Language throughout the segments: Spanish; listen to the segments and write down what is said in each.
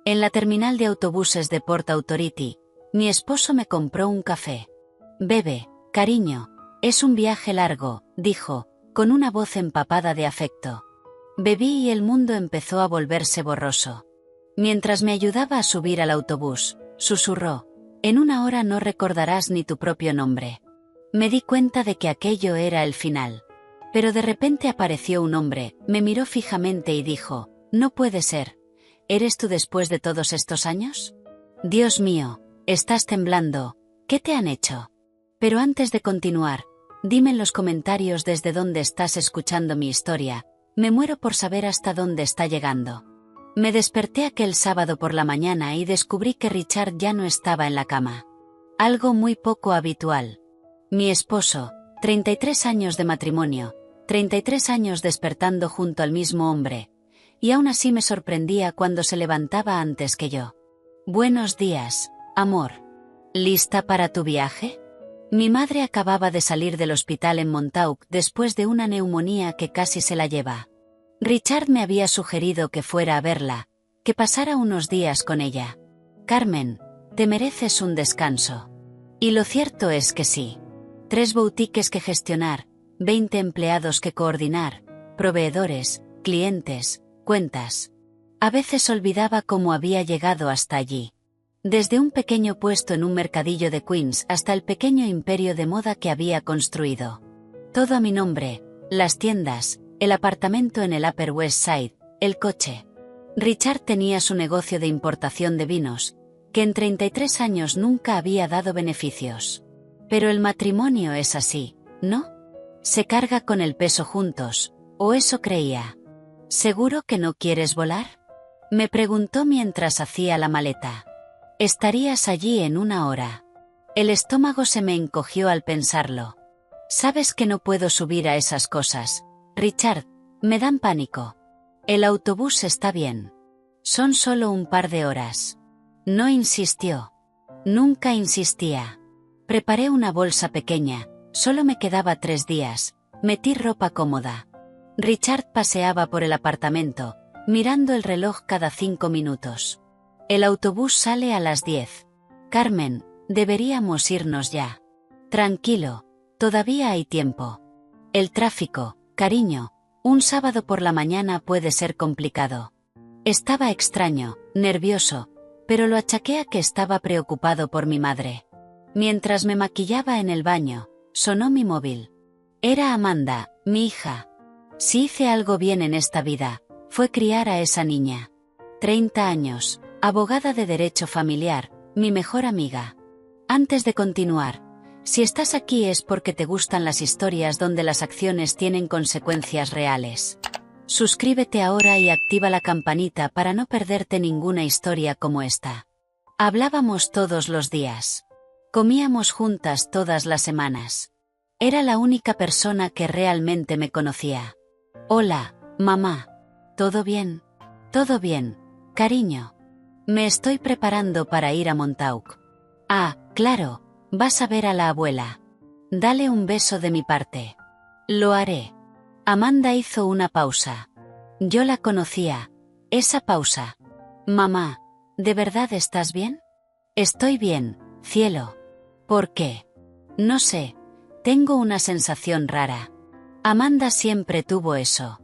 En la terminal de autobuses de Port Authority, mi esposo me compró un café. Bebe, cariño, es un viaje largo, dijo, con una voz empapada de afecto. Bebí y el mundo empezó a volverse borroso. Mientras me ayudaba a subir al autobús, susurró, en una hora no recordarás ni tu propio nombre. Me di cuenta de que aquello era el final. Pero de repente apareció un hombre, me miró fijamente y dijo, no puede ser. ¿Eres tú después de todos estos años? Dios mío, estás temblando, ¿qué te han hecho? Pero antes de continuar, dime en los comentarios desde dónde estás escuchando mi historia, me muero por saber hasta dónde está llegando. Me desperté aquel sábado por la mañana y descubrí que Richard ya no estaba en la cama. Algo muy poco habitual. Mi esposo, 33 años de matrimonio, 33 años despertando junto al mismo hombre, y aún así me sorprendía cuando se levantaba antes que yo. Buenos días, amor. ¿Lista para tu viaje? Mi madre acababa de salir del hospital en Montauk después de una neumonía que casi se la lleva. Richard me había sugerido que fuera a verla, que pasara unos días con ella. Carmen, te mereces un descanso. Y lo cierto es que sí. 3 boutiques que gestionar, 20 empleados que coordinar, proveedores, clientes, cuentas. A veces olvidaba cómo había llegado hasta allí. Desde un pequeño puesto en un mercadillo de Queens hasta el pequeño imperio de moda que había construido. Todo a mi nombre, las tiendas, el apartamento en el Upper West Side, el coche. Richard tenía su negocio de importación de vinos, que en 33 años nunca había dado beneficios. Pero el matrimonio es así, ¿no? Se carga con el peso juntos, o eso creía. ¿Seguro que no quieres volar? Me preguntó mientras hacía la maleta. Estarías allí en una hora. El estómago se me encogió al pensarlo. Sabes que no puedo subir a esas cosas, Richard, me dan pánico. El autobús está bien. Son solo un par de horas. No insistió. Nunca insistía. Preparé una bolsa pequeña, solo me quedaba 3 días, metí ropa cómoda. Richard paseaba por el apartamento, mirando el reloj cada 5 minutos. El autobús sale a las 10. Carmen, deberíamos irnos ya. Tranquilo, todavía hay tiempo. El tráfico, cariño, un sábado por la mañana puede ser complicado. Estaba extraño, nervioso, pero lo achaqué a que estaba preocupado por mi madre. Mientras me maquillaba en el baño, sonó mi móvil. Era Amanda, mi hija. Si hice algo bien en esta vida, fue criar a esa niña. 30 años. Abogada de derecho familiar, mi mejor amiga. Antes de continuar, si estás aquí es porque te gustan las historias donde las acciones tienen consecuencias reales. Suscríbete ahora y activa la campanita para no perderte ninguna historia como esta. Hablábamos todos los días. Comíamos juntas todas las semanas. Era la única persona que realmente me conocía. Hola, mamá. ¿Todo bien? Todo bien, cariño. Me estoy preparando para ir a Montauk. Ah, claro, vas a ver a la abuela. Dale un beso de mi parte. Lo haré. Amanda hizo una pausa. Yo la conocía. Esa pausa. Mamá, ¿de verdad estás bien? Estoy bien, cielo. ¿Por qué? No sé, tengo una sensación rara. Amanda siempre tuvo eso.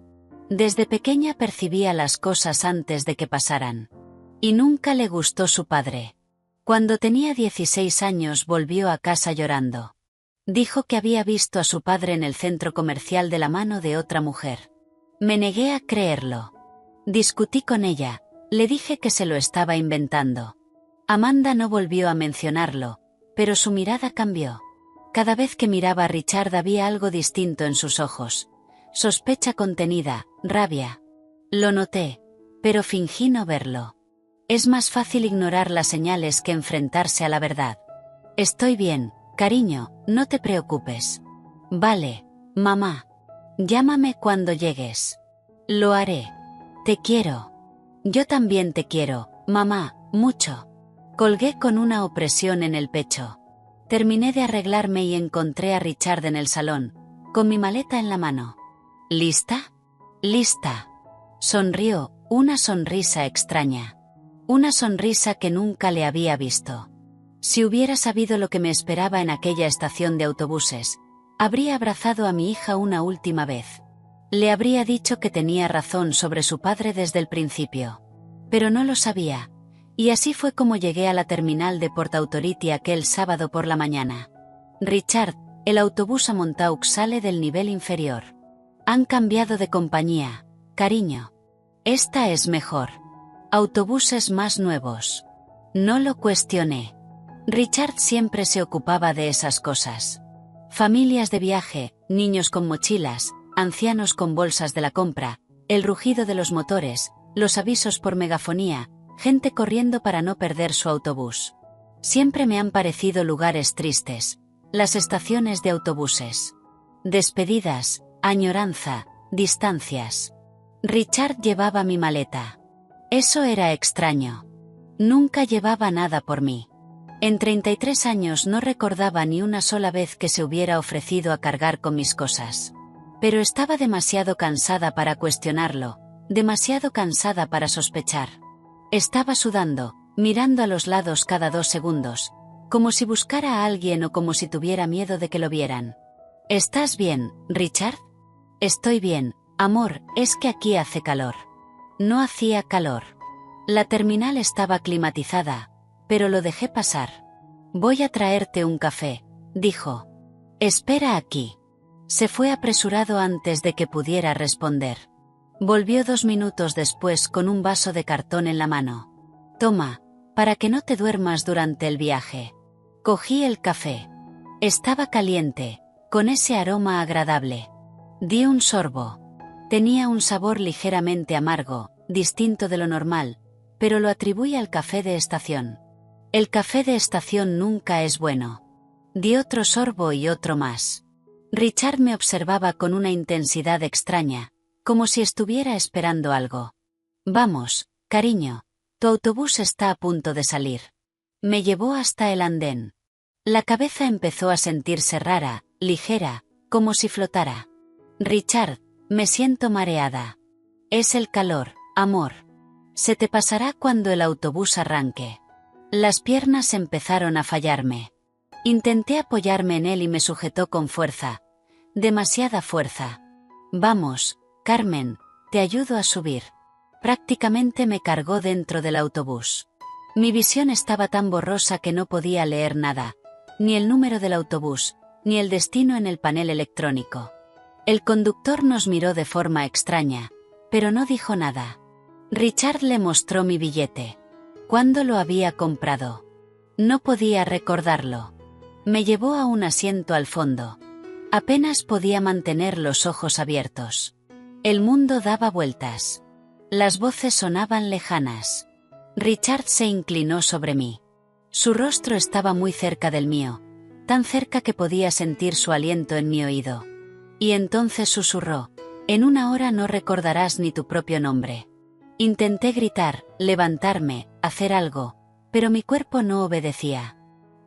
Desde pequeña percibía las cosas antes de que pasaran. Y nunca le gustó su padre. Cuando tenía 16 años volvió a casa llorando. Dijo que había visto a su padre en el centro comercial de la mano de otra mujer. Me negué a creerlo. Discutí con ella, le dije que se lo estaba inventando. Amanda no volvió a mencionarlo, pero su mirada cambió. Cada vez que miraba a Richard había algo distinto en sus ojos. Sospecha contenida, rabia. Lo noté, pero fingí no verlo. Es más fácil ignorar las señales que enfrentarse a la verdad. Estoy bien, cariño, no te preocupes. Vale, mamá. Llámame cuando llegues. Lo haré. Te quiero. Yo también te quiero, mamá, mucho. Colgué con una opresión en el pecho. Terminé de arreglarme y encontré a Richard en el salón, con mi maleta en la mano. ¿Lista? Lista. Sonrió, una sonrisa extraña. Una sonrisa que nunca le había visto. Si hubiera sabido lo que me esperaba en aquella estación de autobuses, habría abrazado a mi hija una última vez. Le habría dicho que tenía razón sobre su padre desde el principio. Pero no lo sabía. Y así fue como llegué a la terminal de Port Authority aquel sábado por la mañana. Richard, el autobús a Montauk sale del nivel inferior. Han cambiado de compañía, cariño. Esta es mejor. Autobuses más nuevos. No lo cuestioné. Richard siempre se ocupaba de esas cosas. Familias de viaje, niños con mochilas, ancianos con bolsas de la compra, el rugido de los motores, los avisos por megafonía, gente corriendo para no perder su autobús. Siempre me han parecido lugares tristes, las estaciones de autobuses. Despedidas, añoranza, distancias. Richard llevaba mi maleta. Eso era extraño. Nunca llevaba nada por mí. En 33 años no recordaba ni una sola vez que se hubiera ofrecido a cargar con mis cosas. Pero estaba demasiado cansada para cuestionarlo, demasiado cansada para sospechar. Estaba sudando, mirando a los lados cada 2 segundos, como si buscara a alguien o como si tuviera miedo de que lo vieran. ¿Estás bien, Richard? Estoy bien, amor, es que aquí hace calor. No hacía calor. La terminal estaba climatizada, pero lo dejé pasar. Voy a traerte un café, dijo. Espera aquí. Se fue apresurado antes de que pudiera responder. Volvió 2 minutos después con un vaso de cartón en la mano. Toma, para que no te duermas durante el viaje. Cogí el café. Estaba caliente, con ese aroma agradable. Di un sorbo. Tenía un sabor ligeramente amargo, distinto de lo normal, pero lo atribuí al café de estación. El café de estación nunca es bueno. Di otro sorbo y otro más. Richard me observaba con una intensidad extraña, como si estuviera esperando algo. Vamos, cariño, tu autobús está a punto de salir. Me llevó hasta el andén. La cabeza empezó a sentirse rara, ligera, como si flotara. Richard, me siento mareada. Es el calor, amor. Se te pasará cuando el autobús arranque. Las piernas empezaron a fallarme. Intenté apoyarme en él y me sujetó con fuerza. Demasiada fuerza. Vamos, Carmen, te ayudo a subir. Prácticamente me cargó dentro del autobús. Mi visión estaba tan borrosa que no podía leer nada, ni el número del autobús, ni el destino en el panel electrónico. El conductor nos miró de forma extraña, pero no dijo nada. Richard le mostró mi billete. ¿Cuándo lo había comprado? No podía recordarlo. Me llevó a un asiento al fondo. Apenas podía mantener los ojos abiertos. El mundo daba vueltas. Las voces sonaban lejanas. Richard se inclinó sobre mí. Su rostro estaba muy cerca del mío, tan cerca que podía sentir su aliento en mi oído. Y entonces susurró: en 1 hora no recordarás ni tu propio nombre. Intenté gritar, levantarme, hacer algo, pero mi cuerpo no obedecía.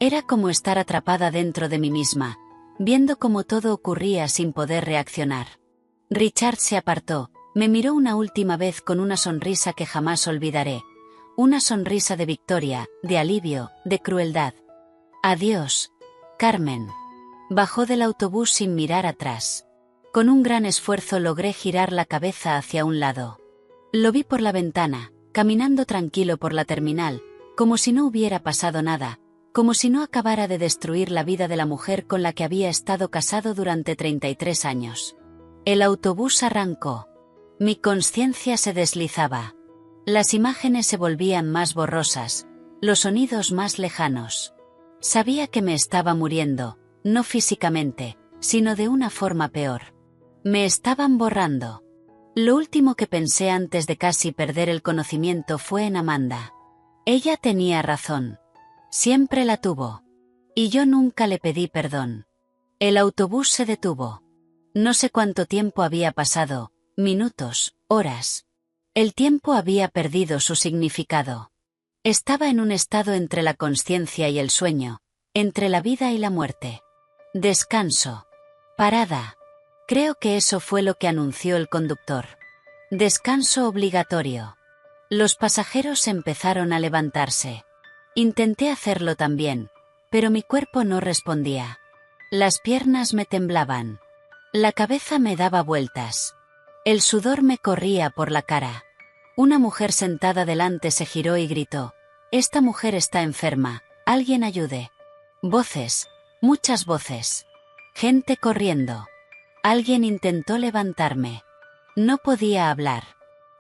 Era como estar atrapada dentro de mí misma, viendo cómo todo ocurría sin poder reaccionar. Richard se apartó, me miró una última vez con una sonrisa que jamás olvidaré. Una sonrisa de victoria, de alivio, de crueldad. Adiós, Carmen. Bajó del autobús sin mirar atrás. Con un gran esfuerzo logré girar la cabeza hacia un lado. Lo vi por la ventana, caminando tranquilo por la terminal, como si no hubiera pasado nada, como si no acabara de destruir la vida de la mujer con la que había estado casado durante 33 años. El autobús arrancó. Mi conciencia se deslizaba. Las imágenes se volvían más borrosas, los sonidos más lejanos. Sabía que me estaba muriendo, no físicamente, sino de una forma peor. Me estaban borrando. Lo último que pensé antes de casi perder el conocimiento fue en Amanda. Ella tenía razón. Siempre la tuvo. Y yo nunca le pedí perdón. El autobús se detuvo. No sé cuánto tiempo había pasado, minutos, horas. El tiempo había perdido su significado. Estaba en un estado entre la consciencia y el sueño, entre la vida y la muerte. Descanso. Parada. Creo que eso fue lo que anunció el conductor. Descanso obligatorio. Los pasajeros empezaron a levantarse. Intenté hacerlo también, pero mi cuerpo no respondía. Las piernas me temblaban. La cabeza me daba vueltas. El sudor me corría por la cara. Una mujer sentada delante se giró y gritó: «Esta mujer está enferma, alguien ayude». Voces, muchas voces. Gente corriendo. Alguien intentó levantarme. No podía hablar.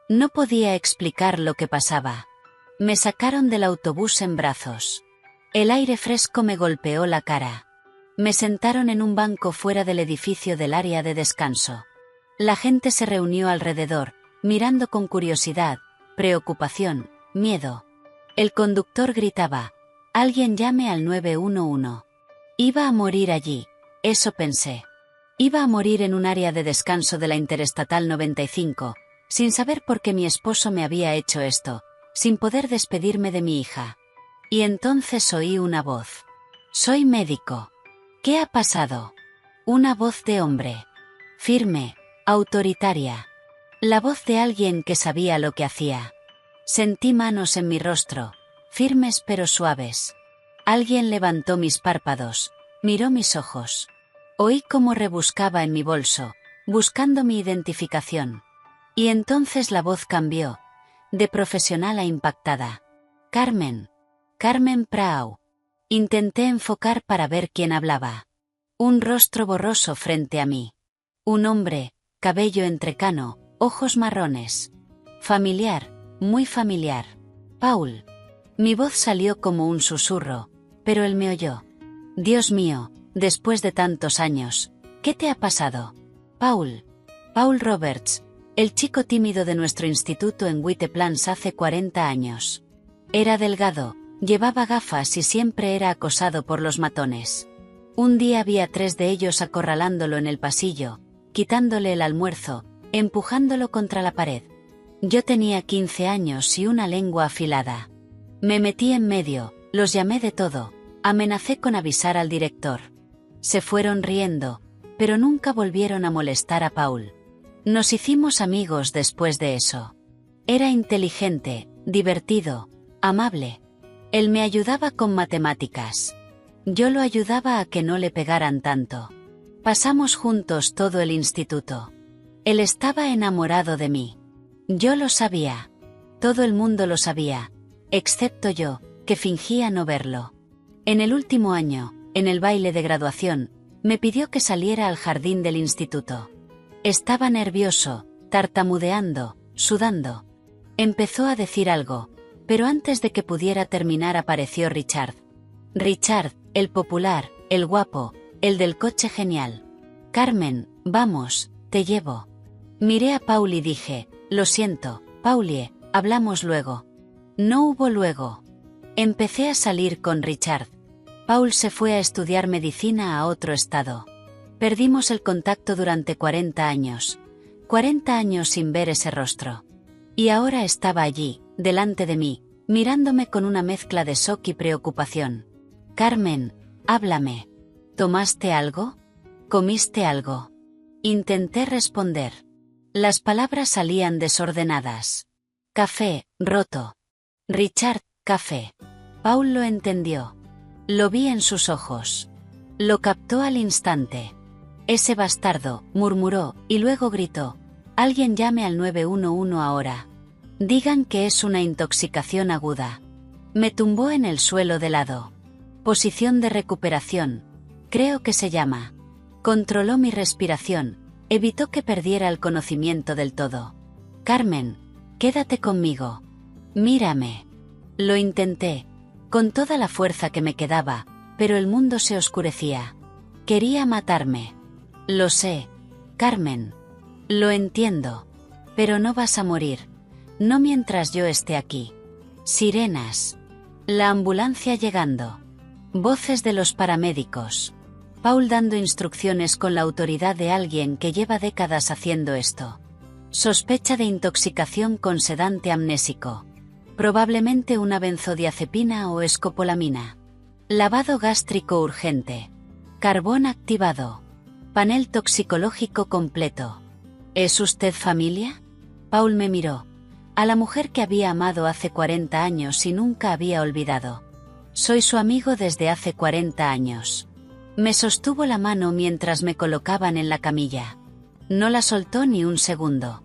No podía explicar lo que pasaba. Me sacaron del autobús en brazos. El aire fresco me golpeó la cara. Me sentaron en un banco fuera del edificio del área de descanso. La gente se reunió alrededor, mirando con curiosidad, preocupación, miedo. El conductor gritaba: «Alguien llame al 911». Iba a morir allí, eso pensé. Iba a morir en un área de descanso de la Interestatal 95, sin saber por qué mi esposo me había hecho esto, sin poder despedirme de mi hija. Y entonces oí una voz. «Soy médico». «¿Qué ha pasado?». Una voz de hombre. Firme, autoritaria. La voz de alguien que sabía lo que hacía. Sentí manos en mi rostro, firmes pero suaves. Alguien levantó mis párpados, miró mis ojos. Oí cómo rebuscaba en mi bolso, buscando mi identificación. Y entonces la voz cambió, de profesional a impactada. «Carmen. Carmen Prau». Intenté enfocar para ver quién hablaba. Un rostro borroso frente a mí. Un hombre, cabello entrecano, ojos marrones. Familiar, muy familiar. «Paul». Mi voz salió como un susurro, pero él me oyó. «Dios mío, después de tantos años, ¿qué te ha pasado?». «Paul. Paul Roberts, el chico tímido de nuestro instituto en White Plains hace 40 años. Era delgado, llevaba gafas y siempre era acosado por los matones. Un día vi a 3 de ellos acorralándolo en el pasillo, quitándole el almuerzo, empujándolo contra la pared. Yo tenía 15 años y una lengua afilada. Me metí en medio, los llamé de todo, amenacé con avisar al director. Se fueron riendo, pero nunca volvieron a molestar a Paul. Nos hicimos amigos después de eso. Era inteligente, divertido, amable. Él me ayudaba con matemáticas. Yo lo ayudaba a que no le pegaran tanto. Pasamos juntos todo el instituto. Él estaba enamorado de mí. Yo lo sabía. Todo el mundo lo sabía, excepto yo, que fingía no verlo. En el último año, en el baile de graduación, me pidió que saliera al jardín del instituto. Estaba nervioso, tartamudeando, sudando. Empezó a decir algo, pero antes de que pudiera terminar apareció Richard. Richard, el popular, el guapo, el del coche genial. «Carmen, vamos, te llevo». Miré a Paul y dije: «Lo siento, Paulie, hablamos luego». No hubo luego. Empecé a salir con Richard. Paul se fue a estudiar medicina a otro estado. Perdimos el contacto durante 40 años. 40 años sin ver ese rostro. Y ahora estaba allí, delante de mí, mirándome con una mezcla de shock y preocupación. «Carmen, háblame. ¿Tomaste algo? ¿Comiste algo?». Intenté responder. Las palabras salían desordenadas. «Café, roto». «Richard, café». Paul lo entendió. Lo vi en sus ojos. Lo captó al instante. «Ese bastardo», murmuró, y luego gritó: «Alguien llame al 911 ahora. Digan que es una intoxicación aguda». Me tumbó en el suelo de lado. Posición de recuperación, creo que se llama. Controló mi respiración, evitó que perdiera el conocimiento del todo. «Carmen, quédate conmigo. Mírame». Lo intenté, con toda la fuerza que me quedaba, pero el mundo se oscurecía. Quería matarme. «Lo sé, Carmen. Lo entiendo. Pero no vas a morir. No mientras yo esté aquí». Sirenas. La ambulancia llegando. Voces de los paramédicos. Paul dando instrucciones con la autoridad de alguien que lleva décadas haciendo esto. Sospecha de intoxicación con sedante amnésico. Probablemente una benzodiazepina o escopolamina. Lavado gástrico urgente. Carbón activado. Panel toxicológico completo. ¿Es usted familia? Paul me miró. a la mujer que había amado hace 40 años y nunca había olvidado. Soy su amigo desde hace 40 años. Me sostuvo la mano mientras me colocaban en la camilla. No la soltó ni un segundo.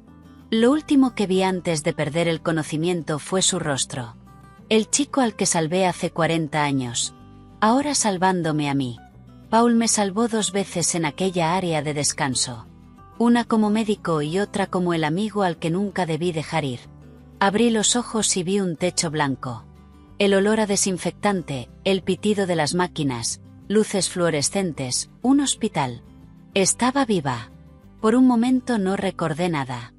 Lo último que vi antes de perder el conocimiento fue su rostro. El chico al que salvé hace 40 años, ahora salvándome a mí. Paul me salvó 2 veces en aquella área de descanso. Una como médico y otra como el amigo al que nunca debí dejar ir. Abrí los ojos y vi un techo blanco. El olor a desinfectante, el pitido de las máquinas, luces fluorescentes, un hospital. Estaba viva. Por un momento no recordé nada.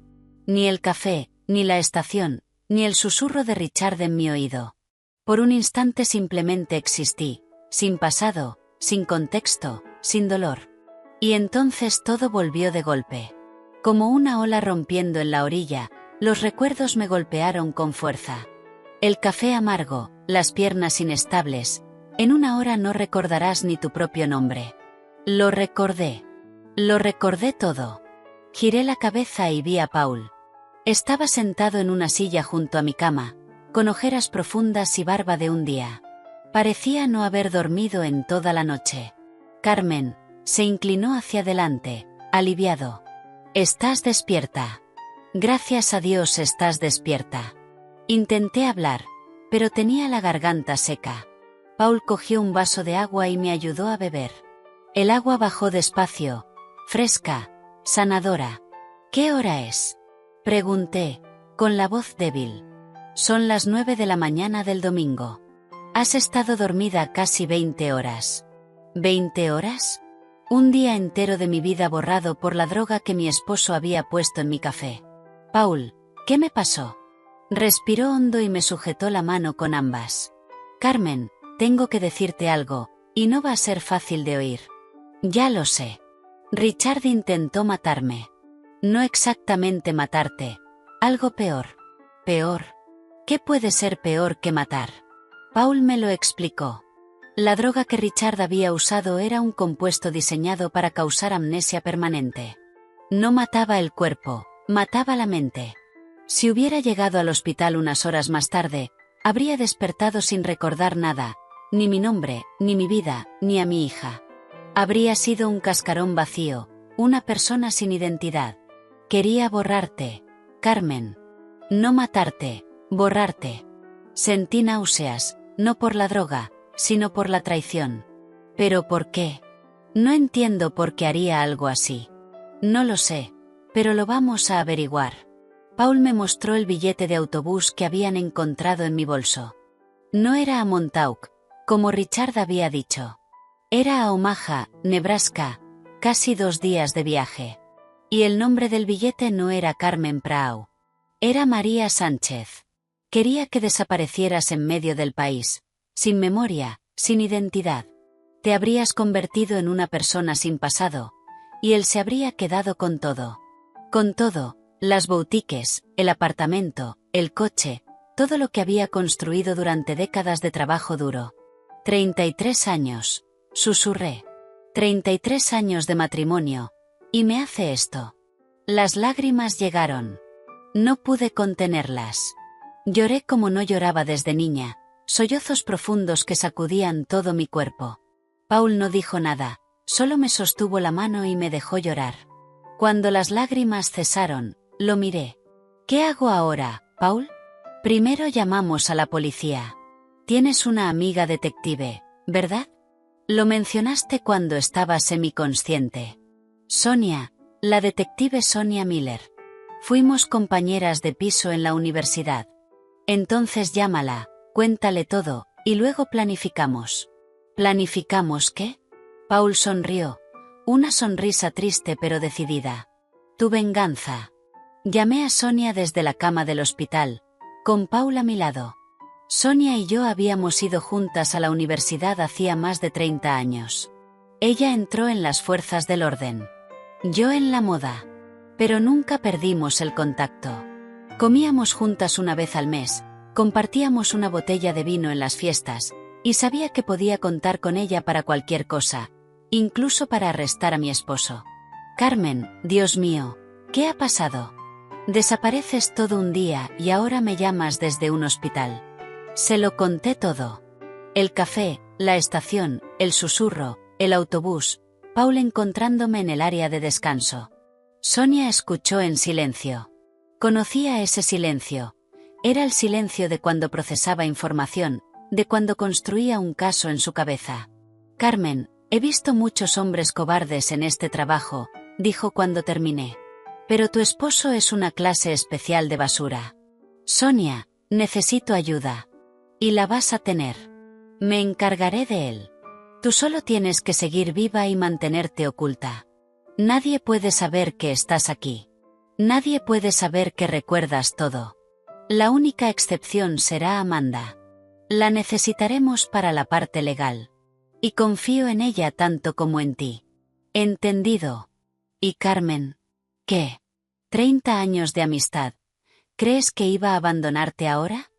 Ni el café, ni la estación, ni el susurro de Richard en mi oído. Por un instante simplemente existí, sin pasado, sin contexto, sin dolor. Y entonces todo volvió de golpe. Como una ola rompiendo en la orilla, los recuerdos me golpearon con fuerza. El café amargo, las piernas inestables. En una hora no recordarás ni tu propio nombre. Lo recordé. Lo recordé todo. Giré la cabeza y vi a Paul. Estaba sentado en una silla junto a mi cama, con ojeras profundas y barba de un día. Parecía no haber dormido en toda la noche. Carmen se inclinó hacia adelante, aliviado. «¿Estás despierta?» «Gracias a Dios estás despierta». Intenté hablar, pero tenía la garganta seca. Paul cogió un vaso de agua y me ayudó a beber. El agua bajó despacio, fresca, sanadora. «¿Qué hora es?», pregunté, con la voz débil. «Son las 9 de la mañana del domingo. Has estado dormida casi 20 horas». ¿20 horas? Un día entero de mi vida borrado por la droga que mi esposo había puesto en mi café. «Paul, ¿qué me pasó?». Respiró hondo y me sujetó la mano con ambas. «Carmen, tengo que decirte algo, y no va a ser fácil de oír». «Ya lo sé. Richard intentó matarme». «No exactamente matarte. Algo peor». «¿Peor? ¿Qué puede ser peor que matar?». Paul me lo explicó. La droga que Richard había usado era un compuesto diseñado para causar amnesia permanente. No mataba el cuerpo, mataba la mente. Si hubiera llegado al hospital unas horas más tarde, habría despertado sin recordar nada, ni mi nombre, ni mi vida, ni a mi hija. Habría sido un cascarón vacío, una persona sin identidad. Quería borrarte, Carmen. No matarte, borrarte. Sentí náuseas, no por la droga, sino por la traición. ¿Pero por qué? No entiendo por qué haría algo así. No lo sé, pero lo vamos a averiguar. Paul me mostró el billete de autobús que habían encontrado en mi bolso. No era a Montauk, como Richard había dicho. Era a Omaha, Nebraska, casi 2 días de viaje. Y el nombre del billete no era Carmen Prau. Era María Sánchez. Quería que desaparecieras en medio del país, sin memoria, sin identidad. Te habrías convertido en una persona sin pasado, y él se habría quedado con todo. Con todo, las boutiques, el apartamento, el coche, todo lo que había construido durante décadas de trabajo duro. 33 años, susurré. 33 años de matrimonio, y me hace esto. Las lágrimas llegaron. No pude contenerlas. Lloré como no lloraba desde niña, sollozos profundos que sacudían todo mi cuerpo. Paul no dijo nada, solo me sostuvo la mano y me dejó llorar. Cuando las lágrimas cesaron, lo miré. ¿Qué hago ahora, Paul? Primero llamamos a la policía. Tienes una amiga detective, ¿verdad? Lo mencionaste cuando estaba semiconsciente. Sonia, la detective Sonia Miller. Fuimos compañeras de piso en la universidad. Entonces llámala, cuéntale todo, y luego planificamos. ¿Planificamos qué? Paul sonrió, una sonrisa triste pero decidida. Tu venganza. Llamé a Sonia desde la cama del hospital, con Paul a mi lado. Sonia y yo habíamos ido juntas a la universidad hacía más de 30 años. Ella entró en las fuerzas del orden. Yo en la moda. Pero nunca perdimos el contacto. Comíamos juntas una vez al mes, compartíamos una botella de vino en las fiestas, y sabía que podía contar con ella para cualquier cosa, incluso para arrestar a mi esposo. Carmen, Dios mío, ¿qué ha pasado? Desapareces todo un día y ahora me llamas desde un hospital. Se lo conté todo. El café, la estación, el susurro, el autobús, Paul encontrándome en el área de descanso. Sonia escuchó en silencio. Conocía ese silencio. Era el silencio de cuando procesaba información, de cuando construía un caso en su cabeza. Carmen, he visto muchos hombres cobardes en este trabajo, dijo cuando terminé. Pero tu esposo es una clase especial de basura. Sonia, necesito ayuda. Y la vas a tener. Me encargaré de él. Tú solo tienes que seguir viva y mantenerte oculta. Nadie puede saber que estás aquí. Nadie puede saber que recuerdas todo. La única excepción será Amanda. La necesitaremos para la parte legal. Y confío en ella tanto como en ti. ¿Entendido? ¿Y Carmen? ¿Qué? 30 años de amistad. ¿Crees que iba a abandonarte ahora?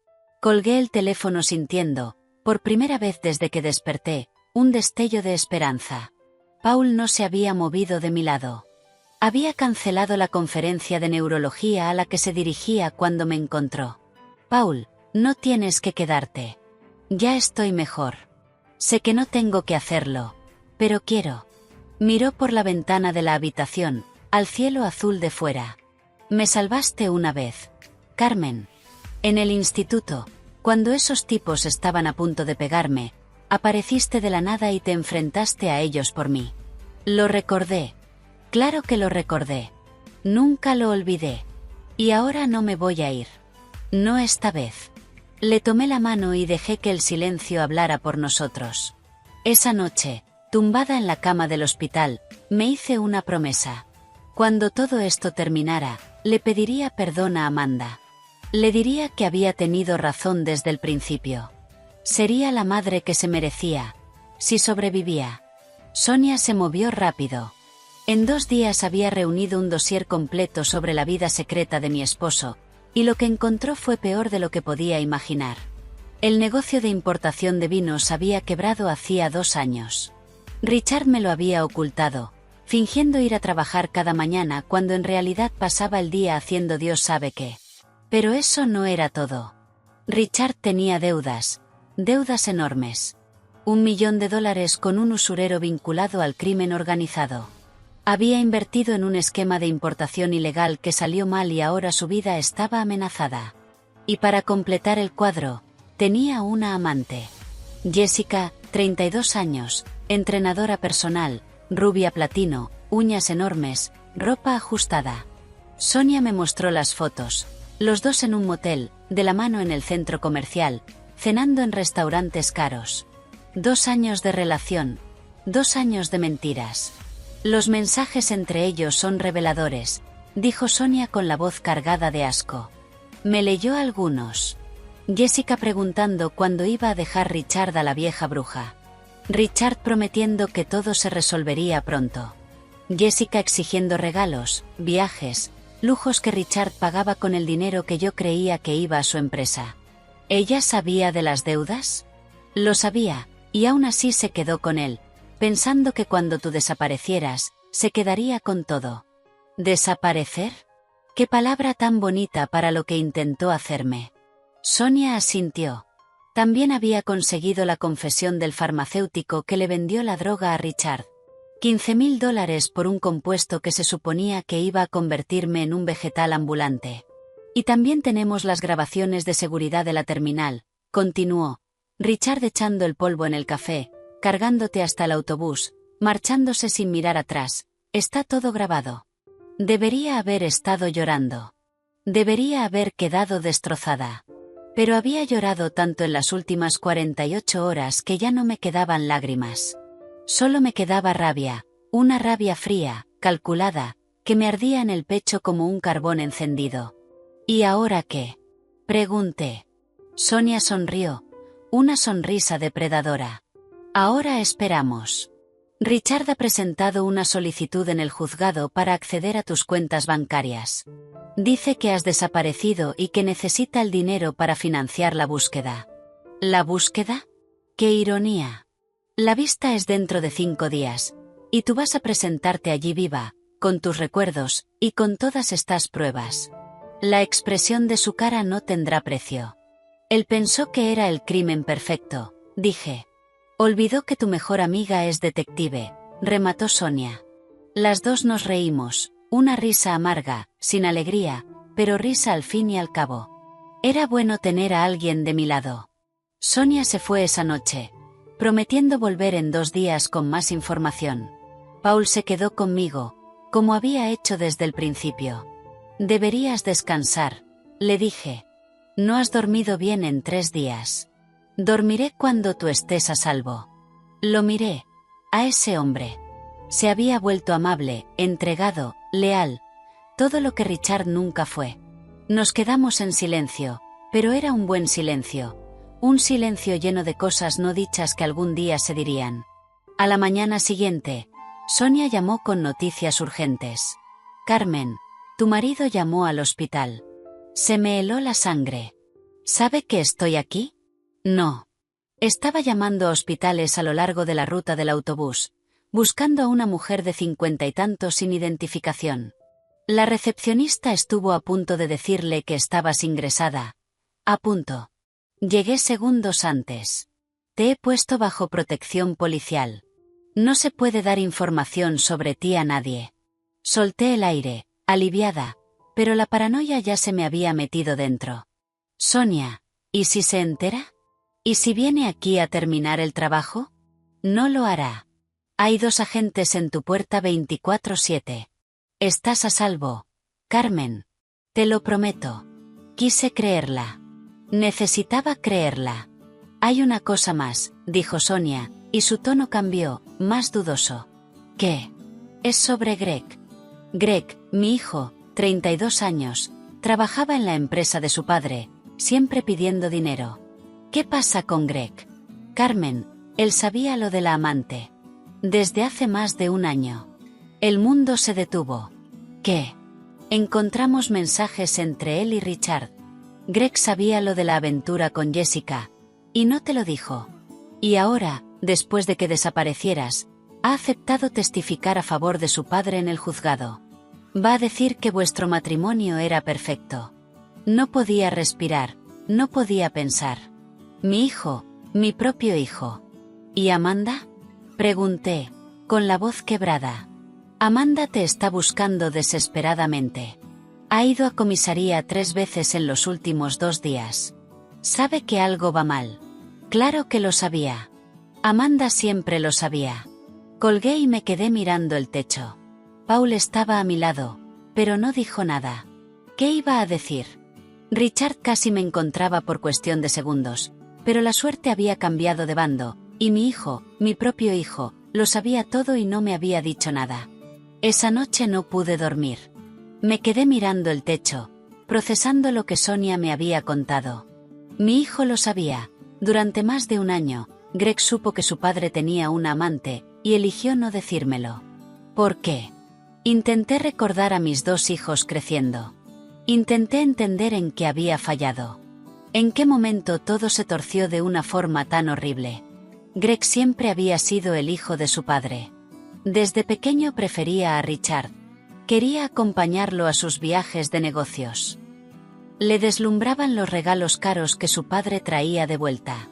Colgué el teléfono sintiendo, por primera vez desde que desperté, un destello de esperanza. Paul no se había movido de mi lado. Había cancelado la conferencia de neurología a la que se dirigía cuando me encontró. Paul, no tienes que quedarte. Ya estoy mejor. Sé que no tengo que hacerlo, pero quiero. Miró por la ventana de la habitación, al cielo azul de fuera. Me salvaste una vez, Carmen. En el instituto, cuando esos tipos estaban a punto de pegarme, apareciste de la nada y te enfrentaste a ellos por mí. Lo recordé. Claro que lo recordé. Nunca lo olvidé. Y ahora no me voy a ir. No esta vez. Le tomé la mano y dejé que el silencio hablara por nosotros. Esa noche, tumbada en la cama del hospital, me hice una promesa. Cuando todo esto terminara, le pediría perdón a Amanda. Le diría que había tenido razón desde el principio. Sería la madre que se merecía, si sobrevivía. Sonia se movió rápido. En 2 días había reunido un dossier completo sobre la vida secreta de mi esposo, y lo que encontró fue peor de lo que podía imaginar. El negocio de importación de vinos había quebrado hacía 2 años. Richard me lo había ocultado, fingiendo ir a trabajar cada mañana cuando en realidad pasaba el día haciendo Dios sabe qué. Pero eso no era todo. Richard tenía deudas enormes. $1 millón con un usurero vinculado al crimen organizado. Había invertido en un esquema de importación ilegal que salió mal y ahora su vida estaba amenazada. Y para completar el cuadro, tenía una amante. Jessica, 32 años, entrenadora personal, rubia platino, uñas enormes, ropa ajustada. Sonia me mostró las fotos. Los dos en un motel, de la mano en el centro comercial, cenando en restaurantes caros. 2 años de relación. 2 años de mentiras. Los mensajes entre ellos son reveladores, dijo Sonia con la voz cargada de asco. Me leyó algunos. Jessica preguntando cuándo iba a dejar Richard a la vieja bruja. Richard prometiendo que todo se resolvería pronto. Jessica exigiendo regalos, viajes, lujos que Richard pagaba con el dinero que yo creía que iba a su empresa. ¿Ella sabía de las deudas? Lo sabía, y aún así se quedó con él, pensando que cuando tú desaparecieras, se quedaría con todo. ¿Desaparecer? ¡Qué palabra tan bonita para lo que intentó hacerme! Sonia asintió. También había conseguido la confesión del farmacéutico que le vendió la droga a Richard. $15,000 por un compuesto que se suponía que iba a convertirme en un vegetal ambulante. Y también tenemos las grabaciones de seguridad de la terminal, continuó. Richard echando el polvo en el café, cargándote hasta el autobús, marchándose sin mirar atrás. Está todo grabado. Debería haber estado llorando. Debería haber quedado destrozada. Pero había llorado tanto en las últimas 48 horas que ya no me quedaban lágrimas. Solo me quedaba rabia, una rabia fría, calculada, que me ardía en el pecho como un carbón encendido. ¿Y ahora qué? Pregunté. Sonia sonrió, una sonrisa depredadora. Ahora esperamos. Richard ha presentado una solicitud en el juzgado para acceder a tus cuentas bancarias. Dice que has desaparecido y que necesita el dinero para financiar la búsqueda. ¿La búsqueda? ¡Qué ironía! La vista es dentro de 5 días, y tú vas a presentarte allí viva, con tus recuerdos, y con todas estas pruebas. La expresión de su cara no tendrá precio. Él pensó que era el crimen perfecto, dije. Olvidó que tu mejor amiga es detective, remató Sonia. Las dos nos reímos, una risa amarga, sin alegría, pero risa al fin y al cabo. Era bueno tener a alguien de mi lado. Sonia se fue esa noche, prometiendo volver en 2 días con más información. Paul se quedó conmigo, como había hecho desde el principio. Deberías descansar, le dije. No has dormido bien en 3 días. Dormiré cuando tú estés a salvo. Lo miré. A ese hombre. Se había vuelto amable, entregado, leal. Todo lo que Richard nunca fue. Nos quedamos en silencio, pero era un buen silencio. Un silencio lleno de cosas no dichas que algún día se dirían. A la mañana siguiente, Sonia llamó con noticias urgentes. Carmen, tu marido llamó al hospital. Se me heló la sangre. ¿Sabe que estoy aquí? No. Estaba llamando a hospitales a lo largo de la ruta del autobús, buscando a una mujer de 50 y tantos sin identificación. La recepcionista estuvo a punto de decirle que estabas ingresada. A punto. Llegué segundos antes. Te he puesto bajo protección policial. No se puede dar información sobre ti a nadie. Solté el aire, aliviada, pero la paranoia ya se me había metido dentro. Sonia, ¿y si se entera? ¿Y si viene aquí a terminar el trabajo? No lo hará. Hay 2 agentes en tu puerta 24/7. Estás a salvo, Carmen. Te lo prometo. Quise creerla. Necesitaba creerla. Hay una cosa más, dijo Sonia, y su tono cambió, más dudoso. ¿Qué? Es sobre Greg. Greg, mi hijo, 32 años, trabajaba en la empresa de su padre, siempre pidiendo dinero. ¿Qué pasa con Greg? Carmen, él sabía lo de la amante. Desde hace más de 1 año. El mundo se detuvo. ¿Qué? Encontramos mensajes entre él y Richard. Greg sabía lo de la aventura con Jessica, y no te lo dijo. Y ahora, después de que desaparecieras, ha aceptado testificar a favor de su padre en el juzgado. Va a decir que vuestro matrimonio era perfecto. No podía respirar, no podía pensar. Mi hijo, mi propio hijo. ¿Y Amanda? Pregunté, con la voz quebrada. Amanda te está buscando desesperadamente. Ha ido a comisaría 3 veces en los últimos 2 días. Sabe que algo va mal. Claro que lo sabía. Amanda siempre lo sabía. Colgué y me quedé mirando el techo. Paul estaba a mi lado, pero no dijo nada. ¿Qué iba a decir? Richard casi me encontraba por cuestión de segundos, pero la suerte había cambiado de bando, y mi hijo, mi propio hijo, lo sabía todo y no me había dicho nada. Esa noche no pude dormir. Me quedé mirando el techo, procesando lo que Sonia me había contado. Mi hijo lo sabía. Durante más de 1 año, Greg supo que su padre tenía una amante, y eligió no decírmelo. ¿Por qué? Intenté recordar a mis 2 hijos creciendo. Intenté entender en qué había fallado. ¿En qué momento todo se torció de una forma tan horrible? Greg siempre había sido el hijo de su padre. Desde pequeño prefería a Richard. Quería acompañarlo a sus viajes de negocios. Le deslumbraban los regalos caros que su padre traía de vuelta.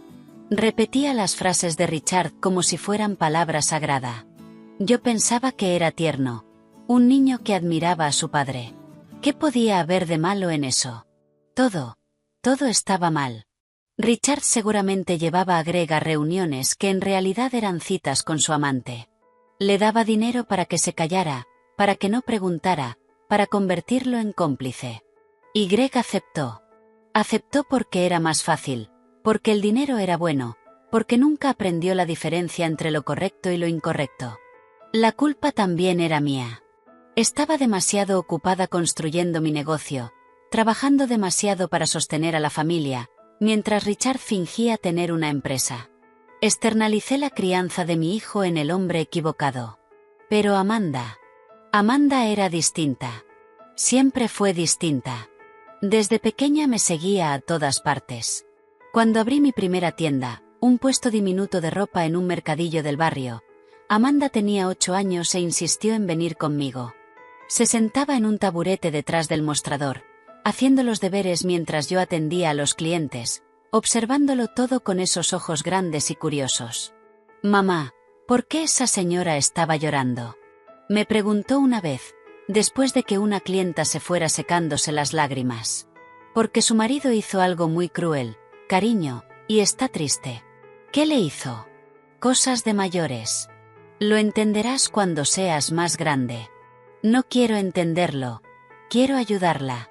Repetía las frases de Richard como si fueran palabra sagrada. Yo pensaba que era tierno, un niño que admiraba a su padre. ¿Qué podía haber de malo en eso? Todo estaba mal. Richard seguramente llevaba a Greg a reuniones que en realidad eran citas con su amante. Le daba dinero para que se callara, para que no preguntara, para convertirlo en cómplice. Y Greg aceptó. Aceptó porque era más fácil, porque el dinero era bueno, porque nunca aprendió la diferencia entre lo correcto y lo incorrecto. La culpa también era mía. Estaba demasiado ocupada construyendo mi negocio, trabajando demasiado para sostener a la familia, mientras Richard fingía tener una empresa. Externalicé la crianza de mi hijo en el hombre equivocado. Pero Amanda era distinta. Siempre fue distinta. Desde pequeña me seguía a todas partes. Cuando abrí mi primera tienda, un puesto diminuto de ropa en un mercadillo del barrio, Amanda tenía 8 años e insistió en venir conmigo. Se sentaba en un taburete detrás del mostrador, haciendo los deberes mientras yo atendía a los clientes, observándolo todo con esos ojos grandes y curiosos. «Mamá, ¿por qué esa señora estaba llorando?», me preguntó una vez, después de que una clienta se fuera secándose las lágrimas. «Porque su marido hizo algo muy cruel, cariño, y está triste». «¿Qué le hizo?». «Cosas de mayores. Lo entenderás cuando seas más grande». «No quiero entenderlo, quiero ayudarla».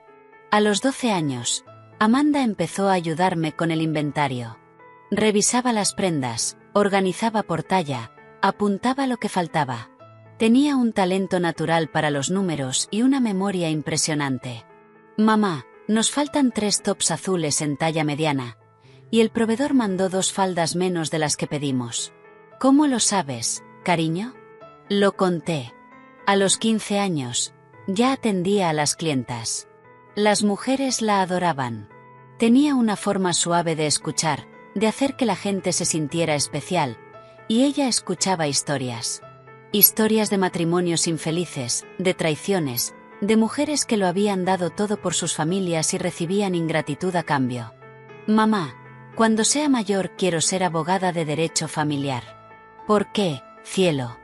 A los 12 años, Amanda empezó a ayudarme con el inventario. Revisaba las prendas, organizaba por talla, apuntaba lo que faltaba. Tenía un talento natural para los números y una memoria impresionante. «Mamá, nos faltan 3 tops azules en talla mediana, y el proveedor mandó 2 faldas menos de las que pedimos». «¿Cómo lo sabes, cariño?». Lo conté. A los 15 años, ya atendía a las clientas. Las mujeres la adoraban. Tenía una forma suave de escuchar, de hacer que la gente se sintiera especial, y ella escuchaba historias. Historias de matrimonios infelices, de traiciones, de mujeres que lo habían dado todo por sus familias y recibían ingratitud a cambio. «Mamá, cuando sea mayor quiero ser abogada de derecho familiar». «¿Por qué, cielo?».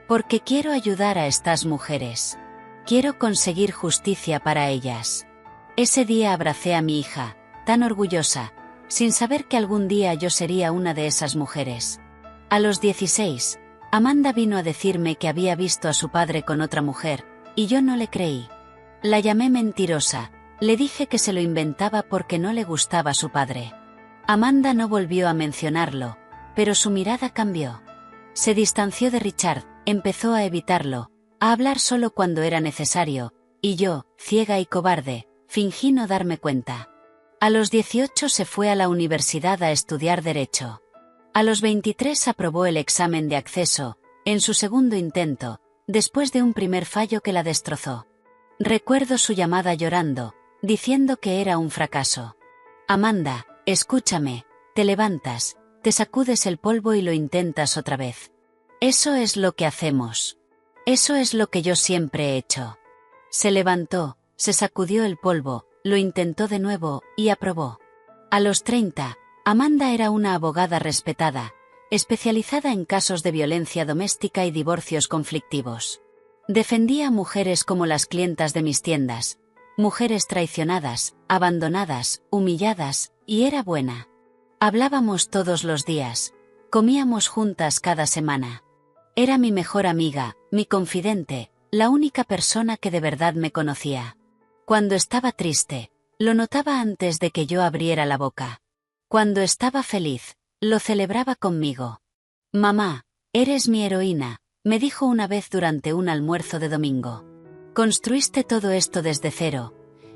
«Porque quiero ayudar a estas mujeres. Quiero conseguir justicia para ellas». Ese día abracé a mi hija, tan orgullosa, sin saber que algún día yo sería una de esas mujeres. A los 16, Amanda vino a decirme que había visto a su padre con otra mujer, y yo no le creí. La llamé mentirosa, le dije que se lo inventaba porque no le gustaba su padre. Amanda no volvió a mencionarlo, pero su mirada cambió. Se distanció de Richard, empezó a evitarlo, a hablar solo cuando era necesario, y yo, ciega y cobarde, fingí no darme cuenta. A los 18 se fue a la universidad a estudiar Derecho. A los 23 aprobó el examen de acceso, en su segundo intento, después de un primer fallo que la destrozó. Recuerdo su llamada llorando, diciendo que era un fracaso. «Amanda, escúchame», te levantas, te sacudes el polvo y lo intentas otra vez. Eso es lo que hacemos. Eso es lo que yo siempre he hecho. Se levantó, se sacudió el polvo, lo intentó de nuevo, y aprobó. A los 30, Amanda era una abogada respetada, especializada en casos de violencia doméstica y divorcios conflictivos. Defendía a mujeres como las clientas de mis tiendas, mujeres traicionadas, abandonadas, humilladas, y era buena. Hablábamos todos los días, comíamos juntas cada semana. Era mi mejor amiga, mi confidente, la única persona que de verdad me conocía. Cuando estaba triste, lo notaba antes de que yo abriera la boca. Cuando estaba feliz, lo celebraba conmigo. «Mamá, eres mi heroína», me dijo una vez durante un almuerzo de domingo. «Construiste todo esto desde cero.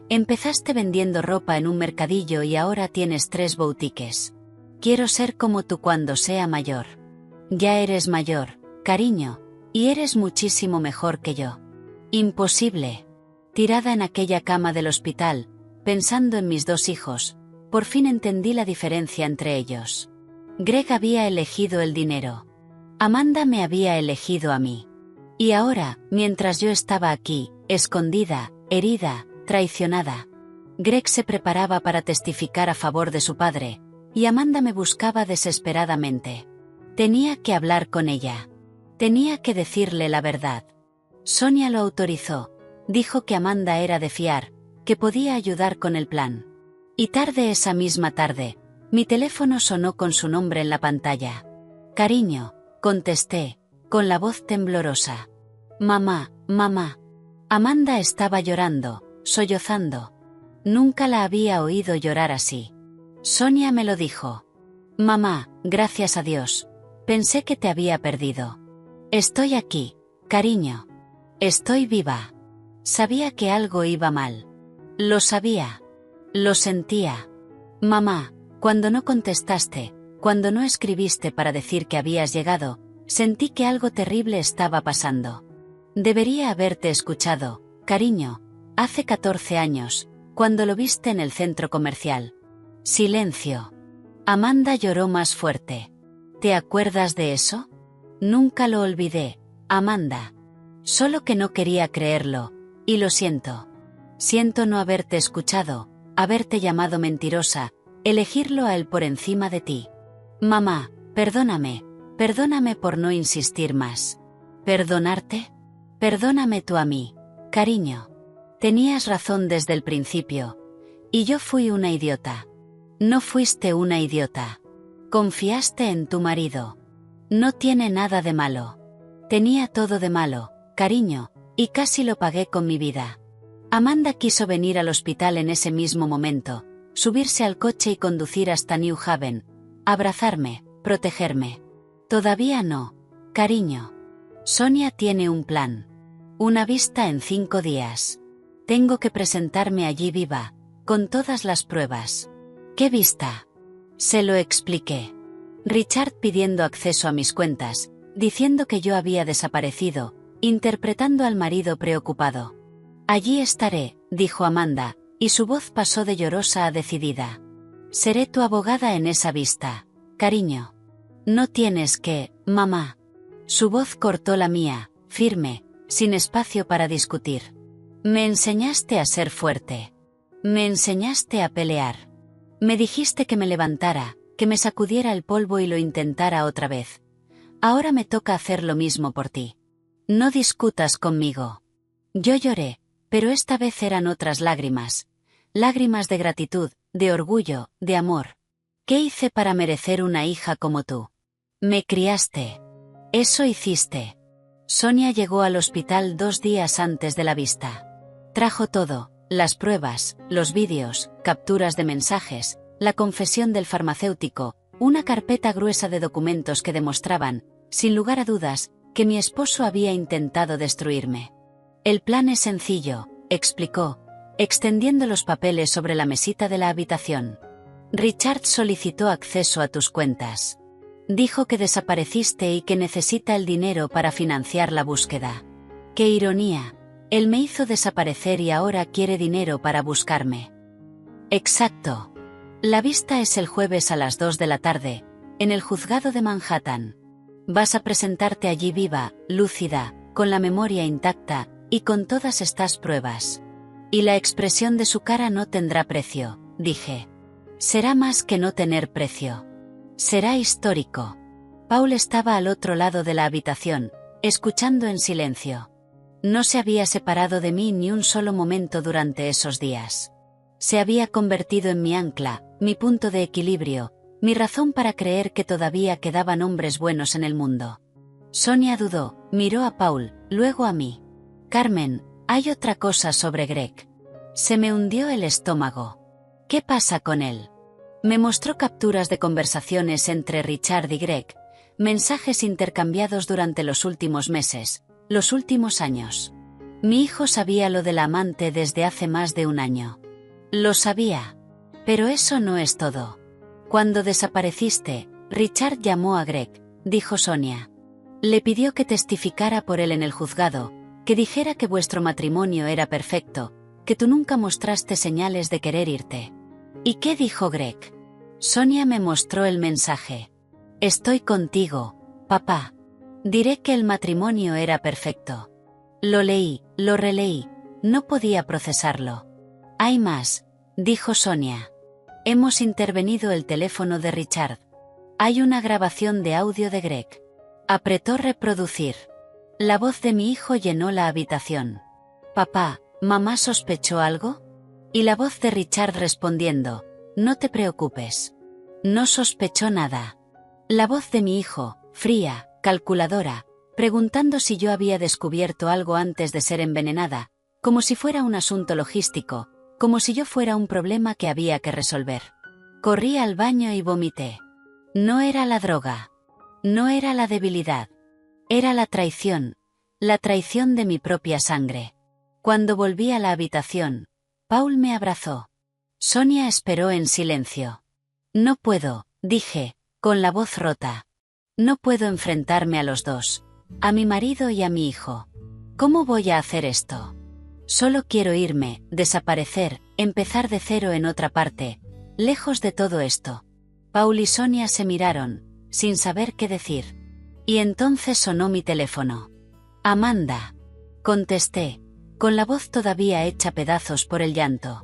Empezaste vendiendo ropa en un mercadillo y ahora tienes 3 boutiques. Quiero ser como tú cuando sea mayor». «Ya eres mayor, cariño, y eres muchísimo mejor que yo». «Imposible». Tirada en aquella cama del hospital, pensando en mis 2 hijos, por fin entendí la diferencia entre ellos. Greg había elegido el dinero. Amanda me había elegido a mí. Y ahora, mientras yo estaba aquí, escondida, herida, traicionada, Greg se preparaba para testificar a favor de su padre, y Amanda me buscaba desesperadamente. Tenía que hablar con ella. Tenía que decirle la verdad. Sonia lo autorizó. Dijo que Amanda era de fiar, que podía ayudar con el plan. Y tarde esa misma tarde, mi teléfono sonó con su nombre en la pantalla. «Cariño», contesté, con la voz temblorosa. «Mamá, mamá». Amanda estaba llorando, sollozando. Nunca la había oído llorar así. Sonia me lo dijo. «Mamá, gracias a Dios. Pensé que te había perdido. Estoy aquí, cariño. Estoy viva». Sabía que algo iba mal. Lo sabía. Lo sentía. «Mamá, cuando no contestaste, cuando no escribiste para decir que habías llegado, sentí que algo terrible estaba pasando. Debería haberte escuchado, cariño, hace 14 años, cuando lo viste en el centro comercial». Silencio. Amanda lloró más fuerte. «¿Te acuerdas de eso?». «Nunca lo olvidé, Amanda. Solo que no quería creerlo. Y lo siento». Siento no haberte escuchado, haberte llamado mentirosa, elegirlo a él por encima de ti. Mamá, perdóname, perdóname por no insistir más. ¿Perdonarte? Perdóname tú a mí, cariño. Tenías razón desde el principio. Y yo fui una idiota. No fuiste una idiota. Confiaste en tu marido. No tiene nada de malo. Tenía todo de malo, cariño, y casi lo pagué con mi vida. Amanda quiso venir al hospital en ese mismo momento, subirse al coche y conducir hasta New Haven, abrazarme, protegerme. Todavía no, cariño. Sonia tiene un plan. Una vista en 5 días. Tengo que presentarme allí viva, con todas las pruebas. ¿Qué vista? Se lo expliqué. Richard pidiendo acceso a mis cuentas, diciendo que yo había desaparecido, interpretando al marido preocupado. Allí estaré, dijo Amanda, y su voz pasó de llorosa a decidida. Seré tu abogada en esa vista, cariño. No tienes que, mamá. Su voz cortó la mía, firme, sin espacio para discutir. Me enseñaste a ser fuerte. Me enseñaste a pelear. Me dijiste que me levantara, que me sacudiera el polvo y lo intentara otra vez. Ahora me toca hacer lo mismo por ti. No discutas conmigo. Yo lloré, pero esta vez eran otras lágrimas. Lágrimas de gratitud, de orgullo, de amor. ¿Qué hice para merecer una hija como tú? Me criaste. Eso hiciste. Sonia llegó al hospital 2 días antes de la vista. Trajo todo, las pruebas, los vídeos, capturas de mensajes, la confesión del farmacéutico, una carpeta gruesa de documentos que demostraban, sin lugar a dudas, que mi esposo había intentado destruirme. El plan es sencillo, explicó, extendiendo los papeles sobre la mesita de la habitación. Richard solicitó acceso a tus cuentas. Dijo que desapareciste y que necesita el dinero para financiar la búsqueda. ¡Qué ironía! Él me hizo desaparecer y ahora quiere dinero para buscarme. Exacto. La vista es el jueves a las 2 de la tarde, en el juzgado de Manhattan. Vas a presentarte allí viva, lúcida, con la memoria intacta, y con todas estas pruebas. Y la expresión de su cara no tendrá precio, dije. Será más que no tener precio. Será histórico. Paul estaba al otro lado de la habitación, escuchando en silencio. No se había separado de mí ni un solo momento durante esos días. Se había convertido en mi ancla, mi punto de equilibrio, mi razón para creer que todavía quedaban hombres buenos en el mundo. Sonia dudó, miró a Paul, luego a mí. Carmen, hay otra cosa sobre Greg. Se me hundió el estómago. ¿Qué pasa con él? Me mostró capturas de conversaciones entre Richard y Greg, mensajes intercambiados durante los últimos meses, los últimos años. Mi hijo sabía lo de la amante desde hace más de 1 año. Lo sabía. Pero eso no es todo. Cuando desapareciste, Richard llamó a Greg, dijo Sonia. Le pidió que testificara por él en el juzgado, que dijera que vuestro matrimonio era perfecto, que tú nunca mostraste señales de querer irte. ¿Y qué dijo Greg? Sonia me mostró el mensaje. Estoy contigo, papá. Diré que el matrimonio era perfecto. Lo leí, lo releí, no podía procesarlo. Hay más, dijo Sonia. Hemos intervenido el teléfono de Richard. Hay una grabación de audio de Greg. Apretó reproducir. La voz de mi hijo llenó la habitación. Papá, ¿mamá sospechó algo? Y la voz de Richard respondiendo, no te preocupes. No sospechó nada. La voz de mi hijo, fría, calculadora, preguntando si yo había descubierto algo antes de ser envenenada, como si fuera un asunto logístico, como si yo fuera un problema que había que resolver. Corrí al baño y vomité. No era la droga. No era la debilidad. Era la traición de mi propia sangre. Cuando volví a la habitación, Paul me abrazó. Sonia esperó en silencio. No puedo, dije, con la voz rota. No puedo enfrentarme a los dos, a mi marido y a mi hijo. ¿Cómo voy a hacer esto? Solo quiero irme, desaparecer, empezar de cero en otra parte, lejos de todo esto. Paul y Sonia se miraron, sin saber qué decir. Y entonces sonó mi teléfono. Amanda. Contesté con la voz todavía hecha pedazos por el llanto.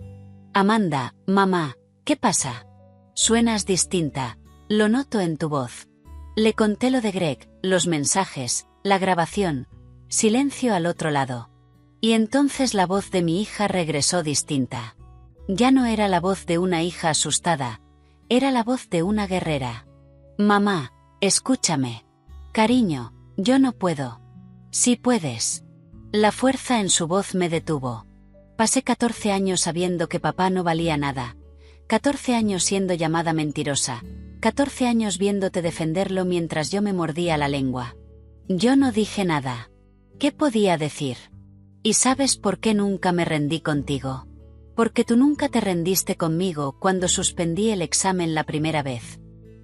Amanda, mamá, ¿qué pasa? Suenas distinta, lo noto en tu voz. Le conté lo de Greg, los mensajes, la grabación, silencio al otro lado. Y entonces la voz de mi hija regresó distinta. Ya no era la voz de una hija asustada, era la voz de una guerrera. Mamá, escúchame. Cariño, yo no puedo. Sí puedes. La fuerza en su voz me detuvo. Pasé 14 años sabiendo que papá no valía nada. 14 años siendo llamada mentirosa. 14 años viéndote defenderlo mientras yo me mordía la lengua. Yo no dije nada. ¿Qué podía decir? ¿Y sabes por qué nunca me rendí contigo? Porque tú nunca te rendiste conmigo cuando suspendí el examen la primera vez.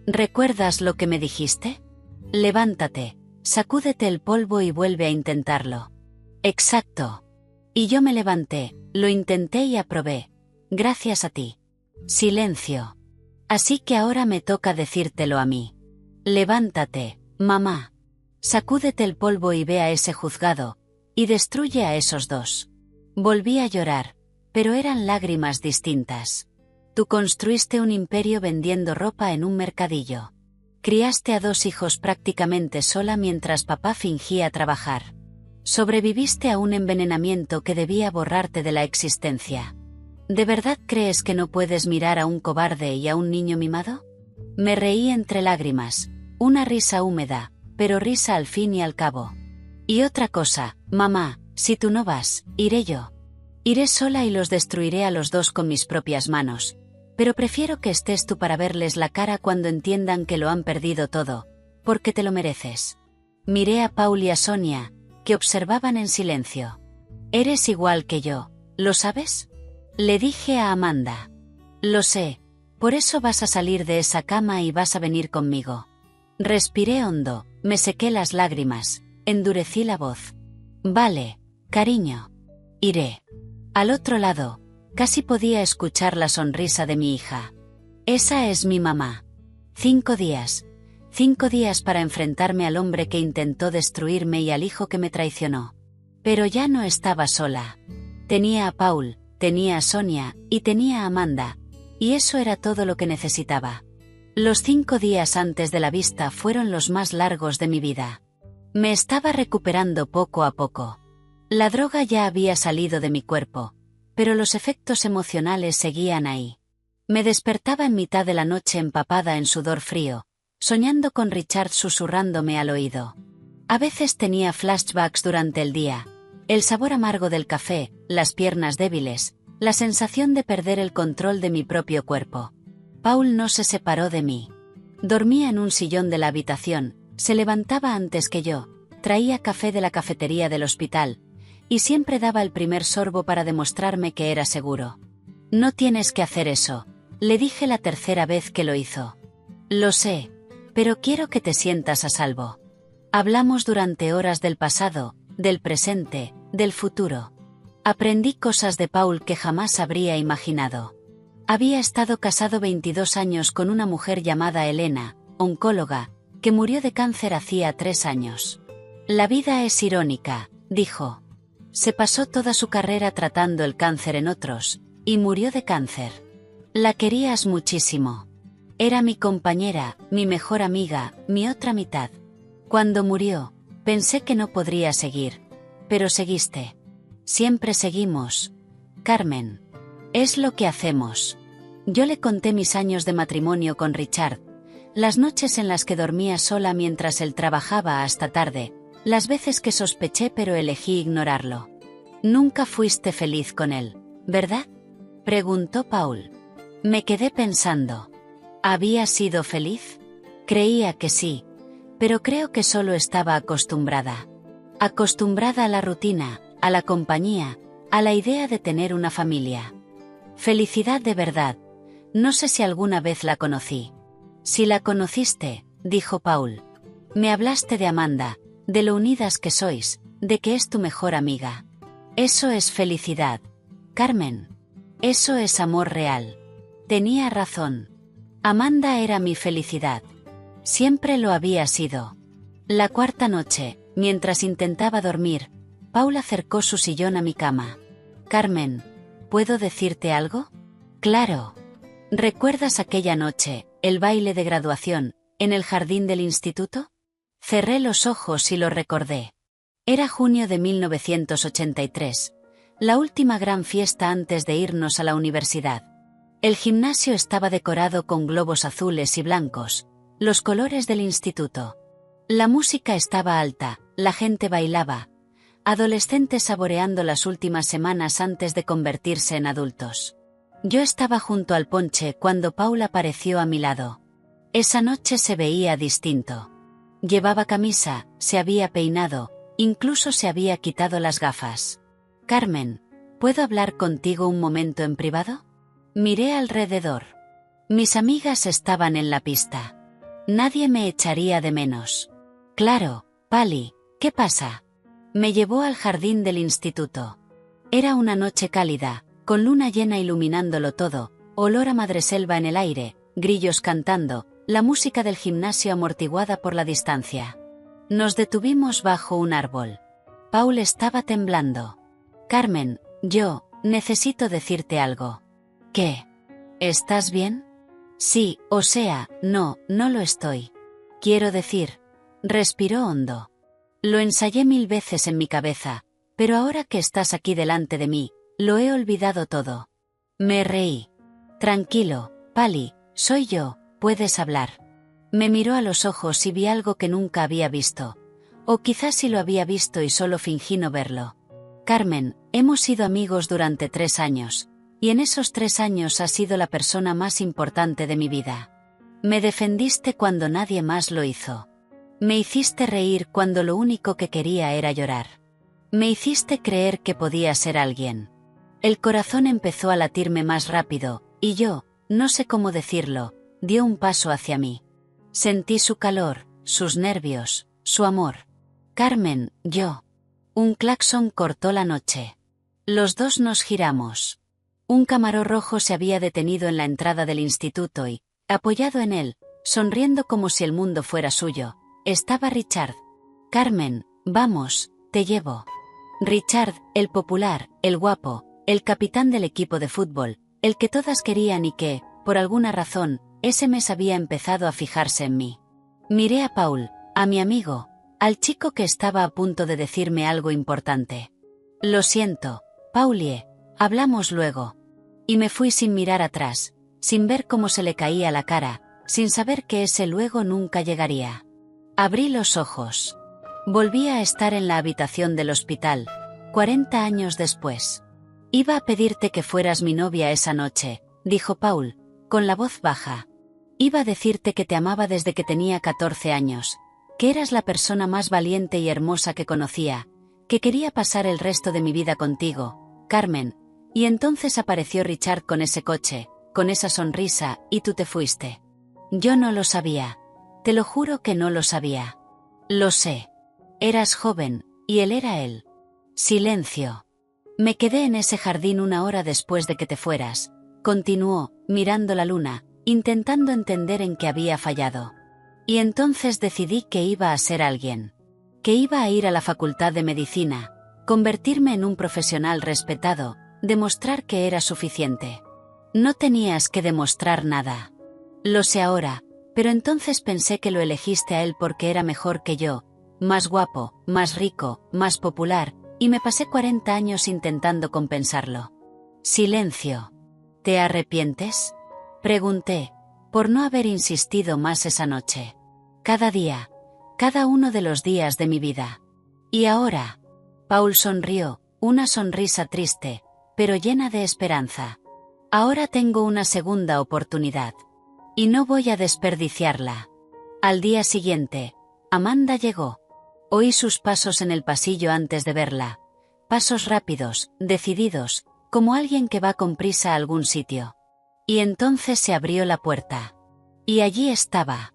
¿Recuerdas lo que me dijiste? Levántate, sacúdete el polvo y vuelve a intentarlo. Exacto. Y yo me levanté, lo intenté y aprobé. Gracias a ti. Silencio. Así que ahora me toca decírtelo a mí. Levántate, mamá. Sacúdete el polvo y ve a ese juzgado, y destruye a esos dos. Volví a llorar, pero eran lágrimas distintas. Tú construiste un imperio vendiendo ropa en un mercadillo. Criaste a 2 hijos prácticamente sola mientras papá fingía trabajar. Sobreviviste a un envenenamiento que debía borrarte de la existencia. ¿De verdad crees que no puedes mirar a un cobarde y a un niño mimado? Me reí entre lágrimas, una risa húmeda, pero risa al fin y al cabo. Y otra cosa, mamá, si tú no vas, iré yo. Iré sola y los destruiré a los dos con mis propias manos. Pero prefiero que estés tú para verles la cara cuando entiendan que lo han perdido todo, porque te lo mereces. Miré a Paul y a Sonia, que observaban en silencio. Eres igual que yo, ¿lo sabes? Le dije a Amanda. Lo sé, por eso vas a salir de esa cama y vas a venir conmigo. Respiré hondo, me sequé las lágrimas, endurecí la voz. Vale, cariño. Iré. Al otro lado, casi podía escuchar la sonrisa de mi hija. Esa es mi mamá. 5 días. 5 días para enfrentarme al hombre que intentó destruirme y al hijo que me traicionó. Pero ya no estaba sola. Tenía a Paul, tenía a Sonia, y tenía a Amanda, y eso era todo lo que necesitaba. Los 5 días antes de la vista fueron los más largos de mi vida. Me estaba recuperando poco a poco. La droga ya había salido de mi cuerpo, pero los efectos emocionales seguían ahí. Me despertaba en mitad de la noche empapada en sudor frío, soñando con Richard susurrándome al oído. A veces tenía flashbacks durante el día, el sabor amargo del café, las piernas débiles, la sensación de perder el control de mi propio cuerpo. Paul no se separó de mí. Dormía en un sillón de la habitación, se levantaba antes que yo, traía café de la cafetería del hospital, y siempre daba el primer sorbo para demostrarme que era seguro. No tienes que hacer eso, le dije la tercera vez que lo hizo. Lo sé, pero quiero que te sientas a salvo. Hablamos durante horas del pasado, del presente, del futuro. Aprendí cosas de Paul que jamás habría imaginado. Había estado casado 22 años con una mujer llamada Elena, oncóloga, que murió de cáncer hacía 3 años. La vida es irónica, dijo. Se pasó toda su carrera tratando el cáncer en otros, y murió de cáncer. La querías muchísimo. Era mi compañera, mi mejor amiga, mi otra mitad. Cuando murió, pensé que no podría seguir. Pero seguiste. Siempre seguimos. Carmen. Es lo que hacemos. Yo le conté mis años de matrimonio con Richard, las noches en las que dormía sola mientras él trabajaba hasta tarde, las veces que sospeché pero elegí ignorarlo. Nunca fuiste feliz con él, ¿verdad? Preguntó Paul. Me quedé pensando. ¿Había sido feliz? Creía que sí, pero creo que solo estaba acostumbrada. Acostumbrada a la rutina, a la compañía, a la idea de tener una familia. Felicidad de verdad. No sé si alguna vez la conocí. Si la conociste, dijo Paul. Me hablaste de Amanda, de lo unidas que sois, de que es tu mejor amiga. Eso es felicidad, Carmen. Eso es amor real. Tenía razón. Amanda era mi felicidad. Siempre lo había sido. La cuarta noche, mientras intentaba dormir, Paul acercó su sillón a mi cama. Carmen, ¿puedo decirte algo? Claro. ¿Recuerdas aquella noche, el baile de graduación, en el jardín del instituto? Cerré los ojos y lo recordé. Era junio de 1983, la última gran fiesta antes de irnos a la universidad. El gimnasio estaba decorado con globos azules y blancos, los colores del instituto. La música estaba alta, la gente bailaba, adolescentes saboreando las últimas semanas antes de convertirse en adultos. Yo estaba junto al ponche cuando Paul apareció a mi lado. Esa noche se veía distinto. Llevaba camisa, se había peinado, incluso se había quitado las gafas. Carmen, ¿puedo hablar contigo un momento en privado? Miré alrededor. Mis amigas estaban en la pista. Nadie me echaría de menos. Claro, Pali, ¿qué pasa? Me llevó al jardín del instituto. Era una noche cálida, con luna llena iluminándolo todo, olor a madreselva en el aire, grillos cantando, la música del gimnasio amortiguada por la distancia. Nos detuvimos bajo un árbol. Paul estaba temblando. Carmen, necesito decirte algo. ¿Qué? ¿Estás bien? Sí, no lo estoy. Quiero decir, respiró hondo. Lo ensayé 1000 veces en mi cabeza, pero ahora que estás aquí delante de mí, lo he olvidado todo. Me reí. Tranquilo, Pali, soy yo, puedes hablar. Me miró a los ojos y vi algo que nunca había visto. O quizás sí lo había visto y solo fingí no verlo. Carmen, hemos sido amigos durante 3 años, y en esos 3 años has sido la persona más importante de mi vida. Me defendiste cuando nadie más lo hizo. Me hiciste reír cuando lo único que quería era llorar. Me hiciste creer que podía ser alguien. El corazón empezó a latirme más rápido, y yo, no sé cómo decirlo, dio un paso hacia mí. Sentí su calor, sus nervios, su amor. Carmen, Un claxon cortó la noche. Los dos nos giramos. Un Camaro rojo se había detenido en la entrada del instituto y, apoyado en él, sonriendo como si el mundo fuera suyo, estaba Richard. Carmen, vamos, te llevo. Richard, el popular, el guapo, el capitán del equipo de fútbol, el que todas querían y que, por alguna razón, ese mes había empezado a fijarse en mí. Miré a Paul, a mi amigo, al chico que estaba a punto de decirme algo importante. Lo siento, Paulie, hablamos luego. Y me fui sin mirar atrás, sin ver cómo se le caía la cara, sin saber que ese luego nunca llegaría. Abrí los ojos. Volví a estar en la habitación del hospital, 40 años después. Iba a pedirte que fueras mi novia esa noche, dijo Paul, con la voz baja. Iba a decirte que te amaba desde que tenía 14 años, que eras la persona más valiente y hermosa que conocía, que quería pasar el resto de mi vida contigo, Carmen, y entonces apareció Richard con ese coche, con esa sonrisa, y tú te fuiste. Yo no lo sabía. Te lo juro que no lo sabía. Lo sé. Eras joven, y él era él. Silencio. Me quedé en ese jardín 1 hora después de que te fueras, continuó, mirando la luna, intentando entender en qué había fallado. Y entonces decidí que iba a ser alguien. Que iba a ir a la facultad de medicina, convertirme en un profesional respetado, demostrar que era suficiente. No tenías que demostrar nada. Lo sé ahora, pero entonces pensé que lo elegiste a él porque era mejor que yo, más guapo, más rico, más popular, y me pasé 40 años intentando compensarlo. Silencio. ¿Te arrepientes? Pregunté, por no haber insistido más esa noche. Cada día, cada uno de los días de mi vida. ¿Y ahora? Paul sonrió, una sonrisa triste, pero llena de esperanza. Ahora tengo una segunda oportunidad. Y no voy a desperdiciarla. Al día siguiente, Amanda llegó. Oí sus pasos en el pasillo antes de verla. Pasos rápidos, decididos, como alguien que va con prisa a algún sitio. Y entonces se abrió la puerta. Y allí estaba.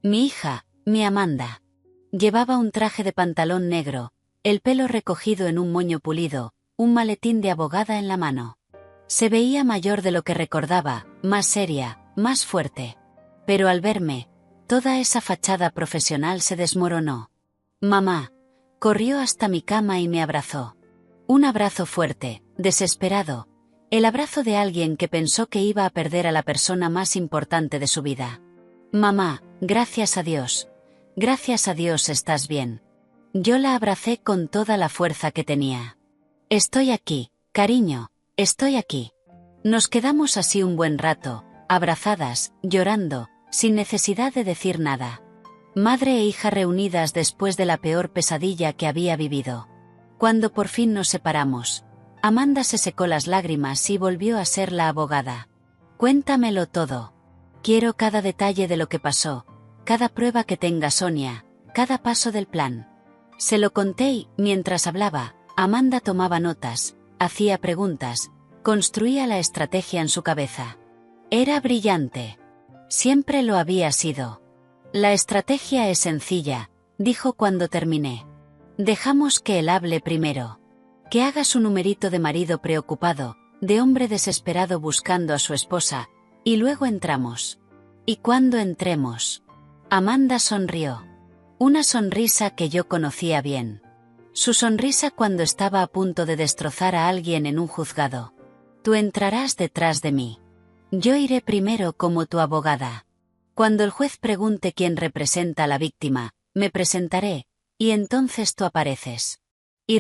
Mi hija, mi Amanda. Llevaba un traje de pantalón negro, el pelo recogido en un moño pulido, un maletín de abogada en la mano. Se veía mayor de lo que recordaba, más seria, más fuerte. Pero al verme, toda esa fachada profesional se desmoronó. Mamá, Corrió hasta mi cama y me abrazó. Un abrazo fuerte, desesperado. El abrazo de alguien que pensó que iba a perder a la persona más importante de su vida. Mamá, gracias a Dios. Gracias a Dios estás bien. Yo la abracé con toda la fuerza que tenía. Estoy aquí, cariño, estoy aquí. Nos quedamos así un buen rato, abrazadas, llorando, sin necesidad de decir nada. Madre e hija reunidas después de la peor pesadilla que había vivido. Cuando por fin nos separamos, Amanda se secó las lágrimas y volvió a ser la abogada. Cuéntamelo todo. Quiero cada detalle de lo que pasó, cada prueba que tenga Sonia, cada paso del plan. Se lo conté y, mientras hablaba, Amanda tomaba notas, hacía preguntas, construía la estrategia en su cabeza. Era brillante. Siempre lo había sido. La estrategia es sencilla, dijo cuando terminé. Dejamos que él hable primero. Que haga su numerito de marido preocupado, de hombre desesperado buscando a su esposa, y luego entramos. ¿Y cuando entremos? Amanda sonrió. Una sonrisa que yo conocía bien. Su sonrisa cuando estaba a punto de destrozar a alguien en un juzgado. Tú entrarás detrás de mí. Yo iré primero como tu abogada. Cuando el juez pregunte quién representa a la víctima, me presentaré, y entonces tú apareces. Y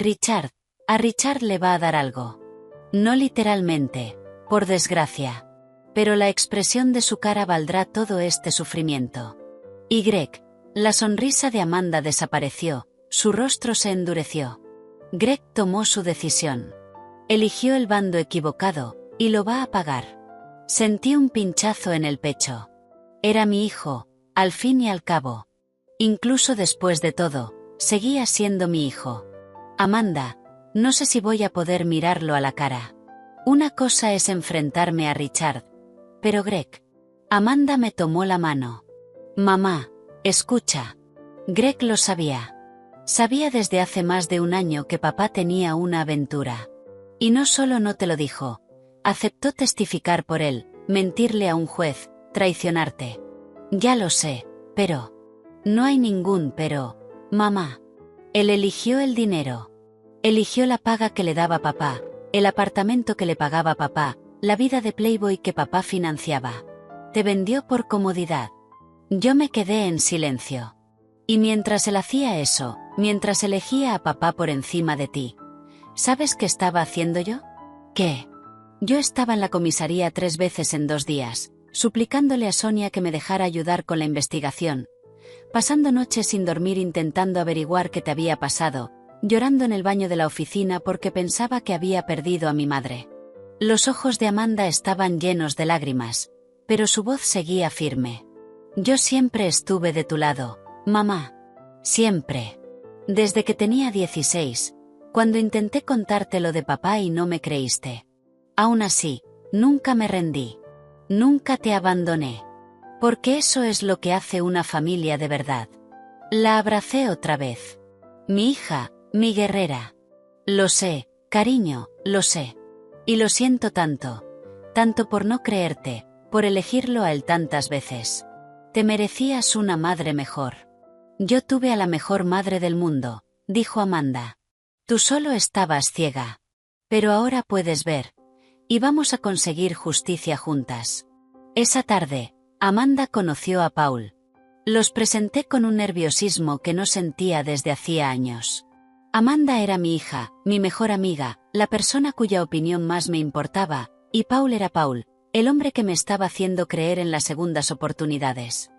a Richard le va a dar algo. No literalmente, por desgracia. Pero la expresión de su cara valdrá todo este sufrimiento. Y Greg, la sonrisa de Amanda desapareció, su rostro se endureció. Greg tomó su decisión. Eligió el bando equivocado, y lo va a pagar. Sentí un pinchazo en el pecho. Era mi hijo, al fin y al cabo. Incluso después de todo, seguía siendo mi hijo. Amanda, no sé si voy a poder mirarlo a la cara. Una cosa es enfrentarme a Richard. Pero Greg. Amanda me tomó la mano. Mamá, escucha. Greg lo sabía. Sabía desde hace más de un año que papá tenía una aventura. Y no solo no te lo dijo. Aceptó testificar por él, mentirle a un juez, traicionarte. Ya lo sé, pero... No hay ningún pero, mamá. Él eligió el dinero. Eligió la paga que le daba papá, el apartamento que le pagaba papá, la vida de Playboy que papá financiaba. Te vendió por comodidad. Yo me quedé en silencio. Y mientras él hacía eso, mientras elegía a papá por encima de ti, ¿sabes qué estaba haciendo yo? ¿Qué? Yo estaba en la comisaría 3 veces en 2 días, suplicándole a Sonia que me dejara ayudar con la investigación, pasando noches sin dormir intentando averiguar qué te había pasado, llorando en el baño de la oficina porque pensaba que había perdido a mi madre. Los ojos de Amanda estaban llenos de lágrimas, pero su voz seguía firme. Yo siempre estuve de tu lado, mamá. Siempre. Desde que tenía 16, cuando intenté contarte lo de papá y no me creíste. Aún así, nunca me rendí. Nunca te abandoné. Porque eso es lo que hace una familia de verdad. La abracé otra vez. Mi hija, mi guerrera. Lo sé, cariño, lo sé. Y lo siento tanto. Tanto por no creerte, por elegirlo a él tantas veces. Te merecías una madre mejor. Yo tuve a la mejor madre del mundo, dijo Amanda. Tú solo estabas ciega. Pero ahora puedes ver. Y vamos a conseguir justicia juntas. Esa tarde, Amanda conoció a Paul. Los presenté con un nerviosismo que no sentía desde hacía años. Amanda era mi hija, mi mejor amiga, la persona cuya opinión más me importaba, y Paul era Paul, el hombre que me estaba haciendo creer en las segundas oportunidades.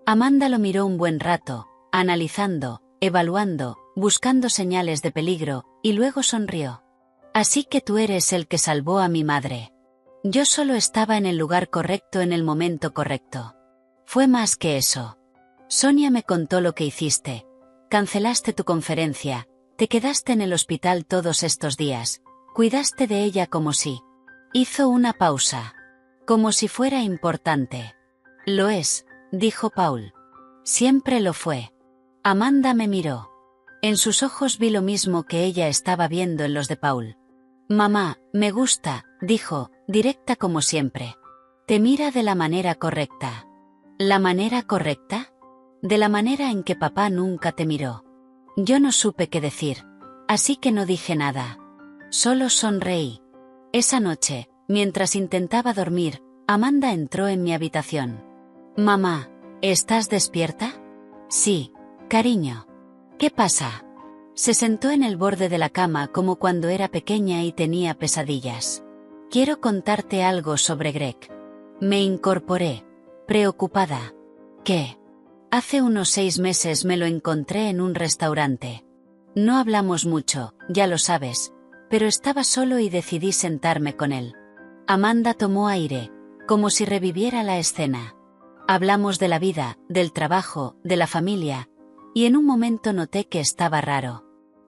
Amanda lo miró un buen rato, analizando, evaluando, buscando señales de peligro, y luego sonrió. Así que tú eres el que salvó a mi madre. Yo solo estaba en el lugar correcto en el momento correcto. Fue más que eso. Sonia me contó lo que hiciste. Cancelaste tu conferencia, te quedaste en el hospital todos estos días, cuidaste de ella como si... Hizo una pausa. Como si fuera importante. Lo es, dijo Paul. Siempre lo fue. Amanda me miró. En sus ojos vi lo mismo que ella estaba viendo en los de Paul. Mamá, me gusta, dijo, directa como siempre. Te mira de la manera correcta. ¿La manera correcta? De la manera en que papá nunca te miró. Yo no supe qué decir, así que no dije nada. Solo sonreí. Esa noche, mientras intentaba dormir, Amanda entró en mi habitación. «Mamá, ¿estás despierta?» «Sí, cariño». «¿Qué pasa?» Se sentó en el borde de la cama como cuando era pequeña y tenía pesadillas. «Quiero contarte algo sobre Greg». Me incorporé, preocupada. «¿Qué?» «Hace unos 6 meses me lo encontré en un restaurante. No hablamos mucho, ya lo sabes, pero estaba solo y decidí sentarme con él». Amanda tomó aire, como si reviviera la escena. Hablamos de la vida, del trabajo, de la familia, y en un momento noté que estaba raro.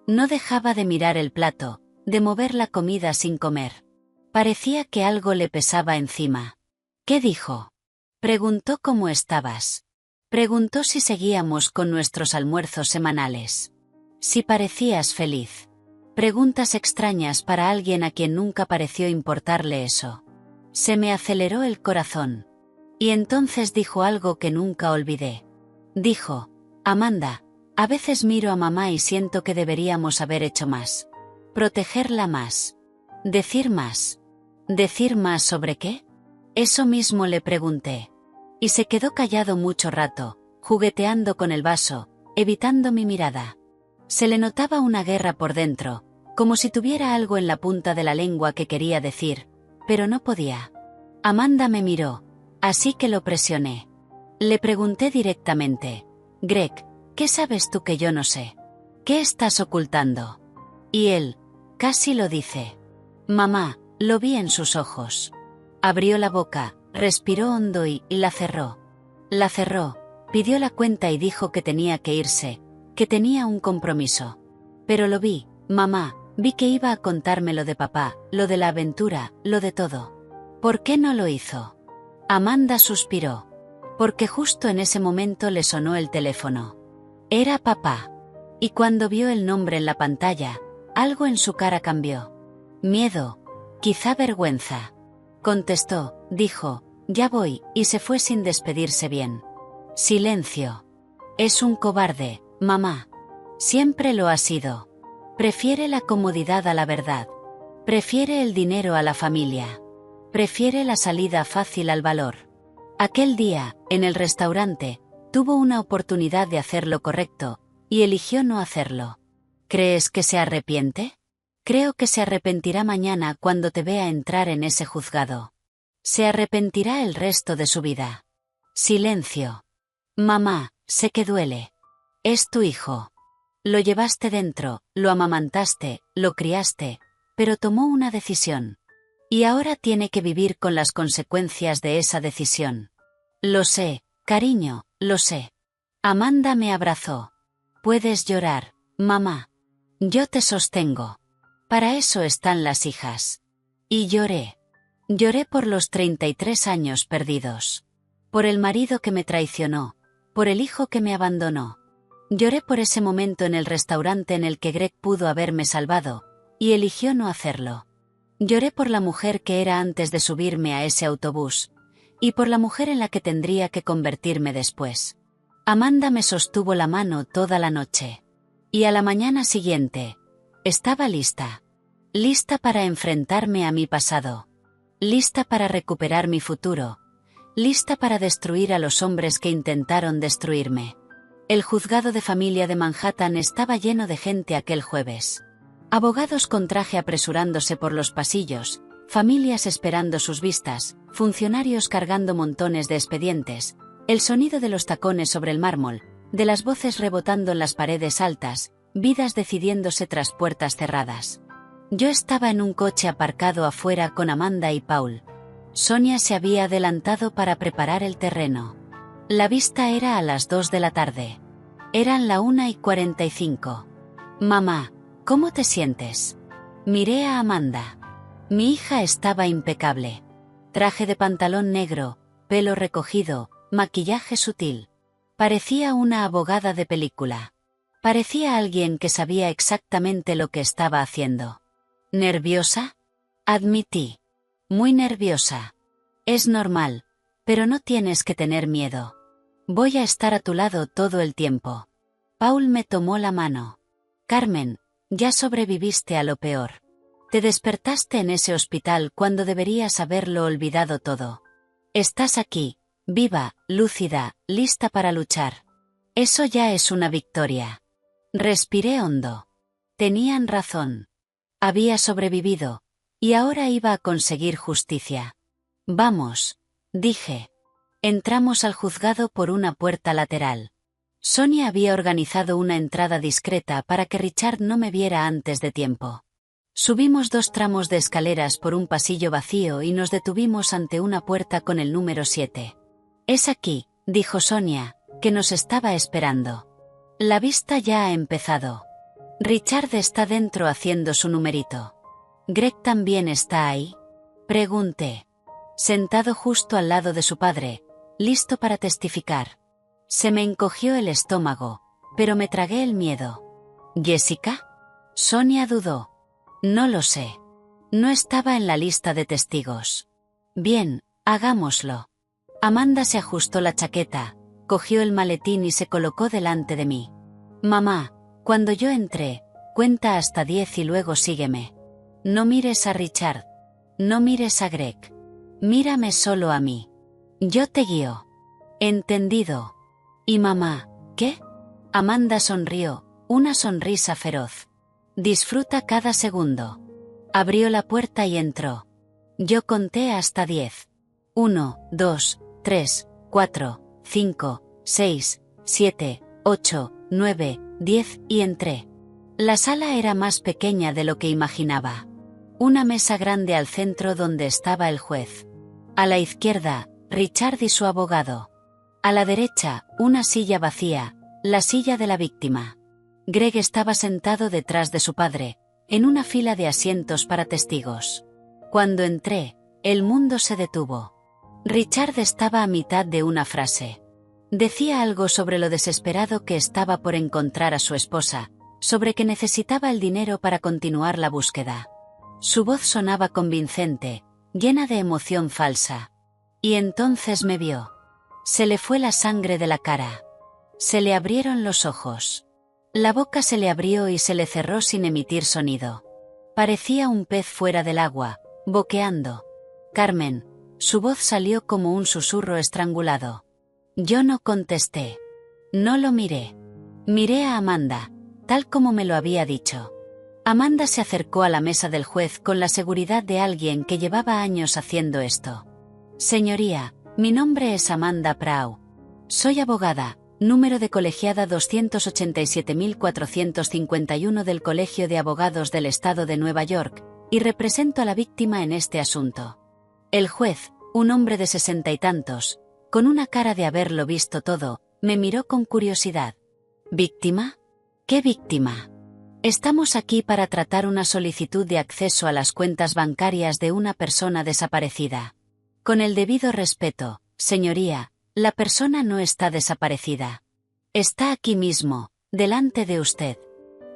No dejaba de mirar el plato, de mover la comida sin comer. Parecía que algo le pesaba encima. «¿Qué dijo?» Preguntó cómo estabas. Preguntó si seguíamos con nuestros almuerzos semanales. Si parecías feliz. Preguntas extrañas para alguien a quien nunca pareció importarle eso. Se me aceleró el corazón. Y entonces dijo algo que nunca olvidé. Dijo: «Amanda, a veces miro a mamá y siento que deberíamos haber hecho más. Protegerla más. Decir más». ¿Decir más sobre qué? Eso mismo le pregunté. Y se quedó callado mucho rato, jugueteando con el vaso, evitando mi mirada. Se le notaba una guerra por dentro, como si tuviera algo en la punta de la lengua que quería decir, pero no podía. Amanda me miró, así que lo presioné. Le pregunté directamente: «Greg, ¿qué sabes tú que yo no sé? ¿Qué estás ocultando?» Y él, casi lo dice. «Mamá», lo vi en sus ojos. Abrió la boca, respiró hondo y la cerró. La cerró, pidió la cuenta y dijo que tenía que irse, que tenía un compromiso. Pero lo vi, mamá, vi que iba a contarme lo de papá, lo de la aventura, lo de todo. ¿Por qué no lo hizo?» Amanda suspiró. Porque justo en ese momento le sonó el teléfono. Era papá. Y cuando vio el nombre en la pantalla, algo en su cara cambió. Miedo, quizá vergüenza. Contestó, dijo: «Ya voy», y se fue sin despedirse bien. Silencio. «Es un cobarde, mamá. Siempre lo ha sido. Prefiere la comodidad a la verdad. Prefiere el dinero a la familia. Prefiere la salida fácil al valor». Aquel día, en el restaurante, tuvo una oportunidad de hacer lo correcto, y eligió no hacerlo. ¿Crees que se arrepiente? Creo que se arrepentirá mañana cuando te vea entrar en ese juzgado. Se arrepentirá el resto de su vida. Silencio. «Mamá, sé que duele. Es tu hijo. Lo llevaste dentro, lo amamantaste, lo criaste, pero tomó una decisión. Y ahora tiene que vivir con las consecuencias de esa decisión». «Lo sé, cariño, lo sé». Amanda me abrazó. «Puedes llorar, mamá. Yo te sostengo. Para eso están las hijas». Y lloré. Lloré por los 33 años perdidos. Por el marido que me traicionó. Por el hijo que me abandonó. Lloré por ese momento en el restaurante en el que Greg pudo haberme salvado, y eligió no hacerlo. Lloré por la mujer que era antes de subirme a ese autobús, y por la mujer en la que tendría que convertirme después. Amanda me sostuvo la mano toda la noche. Y a la mañana siguiente, estaba lista. Lista para enfrentarme a mi pasado. Lista para recuperar mi futuro. Lista para destruir a los hombres que intentaron destruirme. El juzgado de familia de Manhattan estaba lleno de gente aquel jueves. Abogados con traje apresurándose por los pasillos, familias esperando sus vistas, funcionarios cargando montones de expedientes, el sonido de los tacones sobre el mármol, de las voces rebotando en las paredes altas, vidas decidiéndose tras puertas cerradas. Yo estaba en un coche aparcado afuera con Amanda y Paul. Sonia se había adelantado para preparar el terreno. La vista era a las 2 de la tarde. Eran la 1:45. «Mamá, ¿cómo te sientes?» Miré a Amanda. Mi hija estaba impecable. Traje de pantalón negro, pelo recogido, maquillaje sutil. Parecía una abogada de película. Parecía alguien que sabía exactamente lo que estaba haciendo. ¿Nerviosa? Admití. Muy nerviosa. Es normal, pero no tienes que tener miedo. Voy a estar a tu lado todo el tiempo. Paul me tomó la mano. Carmen, ya sobreviviste a lo peor. Te despertaste en ese hospital cuando deberías haberlo olvidado todo. Estás aquí, viva, lúcida, lista para luchar. Eso ya es una victoria. Respiré hondo. Tenían razón. Había sobrevivido, y ahora iba a conseguir justicia. Vamos, dije. Entramos al juzgado por una puerta lateral. Sonia había organizado una entrada discreta para que Richard no me viera antes de tiempo. Subimos 2 tramos de escaleras por un pasillo vacío y nos detuvimos ante una puerta con el número 7. Es aquí, dijo Sonia, que nos estaba esperando. La vista ya ha empezado. Richard está dentro haciendo su numerito. ¿Greg también está ahí? Pregunté. Sentado justo al lado de su padre, listo para testificar. Se me encogió el estómago, pero me tragué el miedo. ¿Jessica? Sonia dudó. No lo sé. No estaba en la lista de testigos. Bien, hagámoslo. Amanda se ajustó la chaqueta, cogió el maletín y se colocó delante de mí. Mamá, cuando yo entré, cuenta hasta 10 y luego sígueme. No mires a Richard. No mires a Greg. Mírame solo a mí. Yo te guío. Entendido. ¿Y mamá, qué? Amanda sonrió, una sonrisa feroz. Disfruta cada segundo. Abrió la puerta y entró. Yo conté hasta 10. 1, 2, 3, 4, 5, 6, 7, 8, 9, 10 y entré. La sala era más pequeña de lo que imaginaba. Una mesa grande al centro donde estaba el juez. A la izquierda, Richard y su abogado. A la derecha, una silla vacía, la silla de la víctima. Greg estaba sentado detrás de su padre, en una fila de asientos para testigos. Cuando entré, el mundo se detuvo. Richard estaba a mitad de una frase. Decía algo sobre lo desesperado que estaba por encontrar a su esposa, sobre que necesitaba el dinero para continuar la búsqueda. Su voz sonaba convincente, llena de emoción falsa. Y entonces me vio. Se le fue la sangre de la cara. Se le abrieron los ojos. La boca se le abrió y se le cerró sin emitir sonido. Parecía un pez fuera del agua, boqueando. Carmen, su voz salió como un susurro estrangulado. Yo no contesté. No lo miré. Miré a Amanda, tal como me lo había dicho. Amanda se acercó a la mesa del juez con la seguridad de alguien que llevaba años haciendo esto. Señoría, mi nombre es Amanda Prau. Soy abogada, número de colegiada 287.451 del Colegio de Abogados del Estado de Nueva York, y represento a la víctima en este asunto. El juez, un hombre de 60 y tantos, con una cara de haberlo visto todo, me miró con curiosidad. ¿Víctima? ¿Qué víctima? Estamos aquí para tratar una solicitud de acceso a las cuentas bancarias de una persona desaparecida. Con el debido respeto, señoría, la persona no está desaparecida. Está aquí mismo, delante de usted.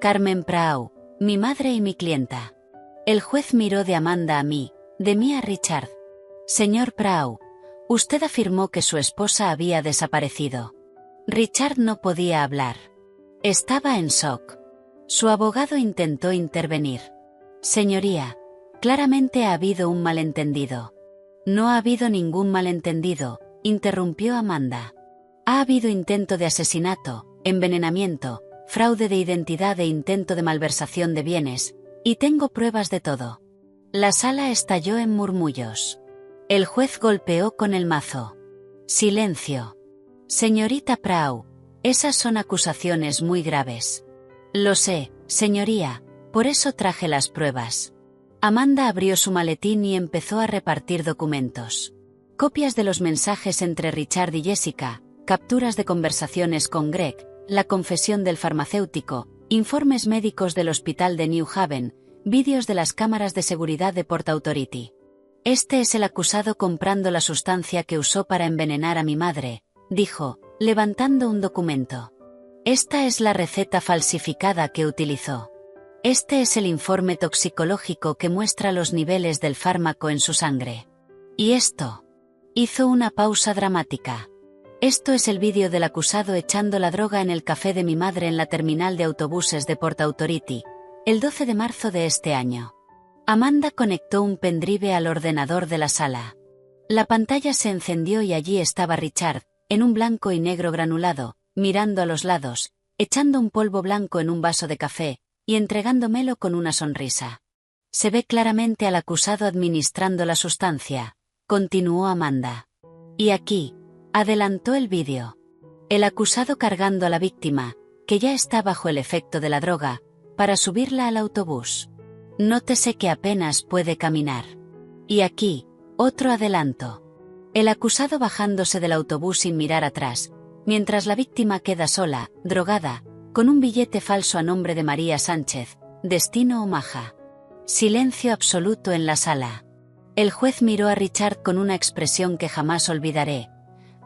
Carmen Prau, mi madre y mi clienta. El juez miró de Amanda a mí, de mí a Richard. Señor Prau, usted afirmó que su esposa había desaparecido. Richard no podía hablar. Estaba en shock. Su abogado intentó intervenir. Señoría, claramente ha habido un malentendido. No ha habido ningún malentendido, interrumpió Amanda. Ha habido intento de asesinato, envenenamiento, fraude de identidad e intento de malversación de bienes, y tengo pruebas de todo. La sala estalló en murmullos. El juez golpeó con el mazo. Silencio. Señorita Prau, esas son acusaciones muy graves. Lo sé, señoría, por eso traje las pruebas. Amanda abrió su maletín y empezó a repartir documentos. Copias de los mensajes entre Richard y Jessica, capturas de conversaciones con Greg, la confesión del farmacéutico, informes médicos del hospital de New Haven, vídeos de las cámaras de seguridad de Port Authority. Este es el acusado comprando la sustancia que usó para envenenar a mi madre, dijo, levantando un documento. Esta es la receta falsificada que utilizó. Este es el informe toxicológico que muestra los niveles del fármaco en su sangre. Y esto. Hizo una pausa dramática. Esto es el vídeo del acusado echando la droga en el café de mi madre en la terminal de autobuses de Port Authority, el 12 de marzo de este año. Amanda conectó un pendrive al ordenador de la sala. La pantalla se encendió y allí estaba Richard, en un blanco y negro granulado, mirando a los lados, echando un polvo blanco en un vaso de café, y entregándomelo con una sonrisa. Se ve claramente al acusado administrando la sustancia, continuó Amanda. Y aquí, adelantó el vídeo. El acusado cargando a la víctima, que ya está bajo el efecto de la droga, para subirla al autobús. Nótese que apenas puede caminar. Y aquí, otro adelanto. El acusado bajándose del autobús sin mirar atrás, mientras la víctima queda sola, drogada, con un billete falso a nombre de María Sánchez, destino Omaha. Silencio absoluto en la sala. El juez miró a Richard con una expresión que jamás olvidaré.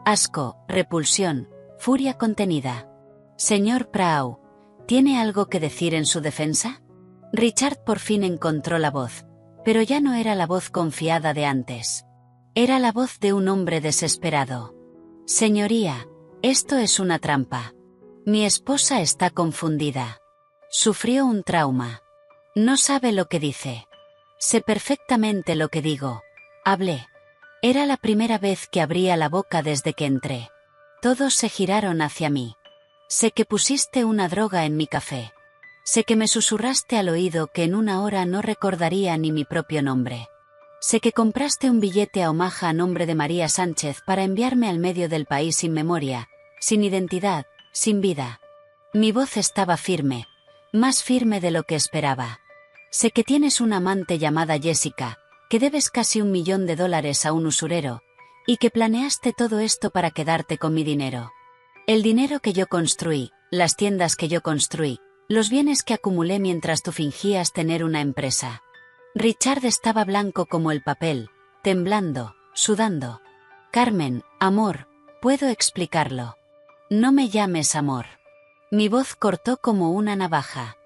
Asco, repulsión, furia contenida. Señor Prau, ¿tiene algo que decir en su defensa? Richard por fin encontró la voz, pero ya no era la voz confiada de antes. Era la voz de un hombre desesperado. Señoría, esto es una trampa. Mi esposa está confundida. Sufrió un trauma. No sabe lo que dice. Sé perfectamente lo que digo. Hablé. Era la primera vez que abría la boca desde que entré. Todos se giraron hacia mí. Sé que pusiste una droga en mi café. Sé que me susurraste al oído que en una hora no recordaría ni mi propio nombre. Sé que compraste un billete a Omaha a nombre de María Sánchez para enviarme al medio del país sin memoria, sin identidad, sin vida. Mi voz estaba firme, más firme de lo que esperaba. Sé que tienes una amante llamada Jessica, que debes casi $1 millón a un usurero, y que planeaste todo esto para quedarte con mi dinero. El dinero que yo construí, las tiendas que yo construí, los bienes que acumulé mientras tú fingías tener una empresa. Richard estaba blanco como el papel, temblando, sudando. Carmen, amor, puedo explicarlo. No me llames amor. Mi voz cortó como una navaja.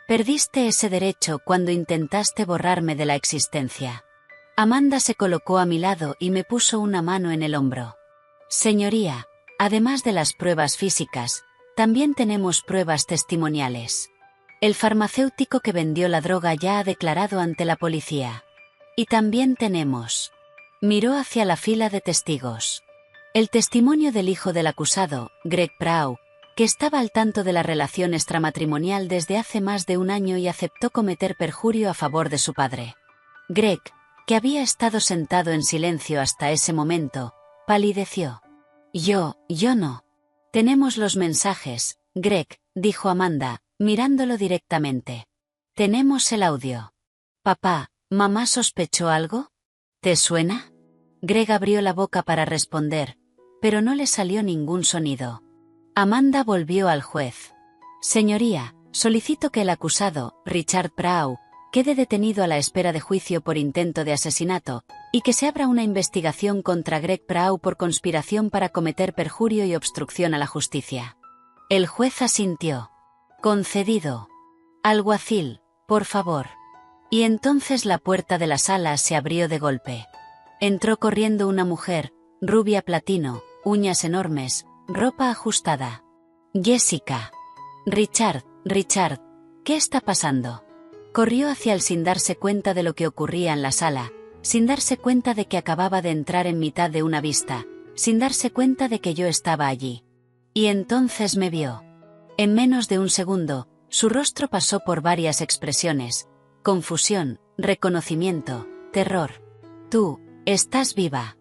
Perdiste ese derecho cuando intentaste borrarme de la existencia. Amanda se colocó a mi lado y me puso una mano en el hombro. Señoría, además de las pruebas físicas, también tenemos pruebas testimoniales. El farmacéutico que vendió la droga ya ha declarado ante la policía. Y también tenemos. Miró hacia la fila de testigos. El testimonio del hijo del acusado, Greg Prau, que estaba al tanto de la relación extramatrimonial desde hace más de un año y aceptó cometer perjurio a favor de su padre. Greg, que había estado sentado en silencio hasta ese momento, palideció. Yo no. Tenemos los mensajes, Greg, dijo Amanda, mirándolo directamente. Tenemos el audio. Papá, ¿mamá sospechó algo? ¿Te suena? Greg abrió la boca para responder, pero no le salió ningún sonido. Amanda volvió al juez. Señoría, solicito que el acusado, Richard Prau, quede detenido a la espera de juicio por intento de asesinato, y que se abra una investigación contra Greg Prau por conspiración para cometer perjurio y obstrucción a la justicia. El juez asintió. Concedido. Alguacil, por favor. Y entonces la puerta de la sala se abrió de golpe. Entró corriendo una mujer, rubia platino, uñas enormes, ropa ajustada. Jessica. Richard, ¿qué está pasando? Corrió hacia él sin darse cuenta de lo que ocurría en la sala, sin darse cuenta de que acababa de entrar en mitad de una vista, sin darse cuenta de que yo estaba allí. Y entonces me vio. En menos de un segundo, su rostro pasó por varias expresiones: confusión, reconocimiento, terror. Tú, estás viva.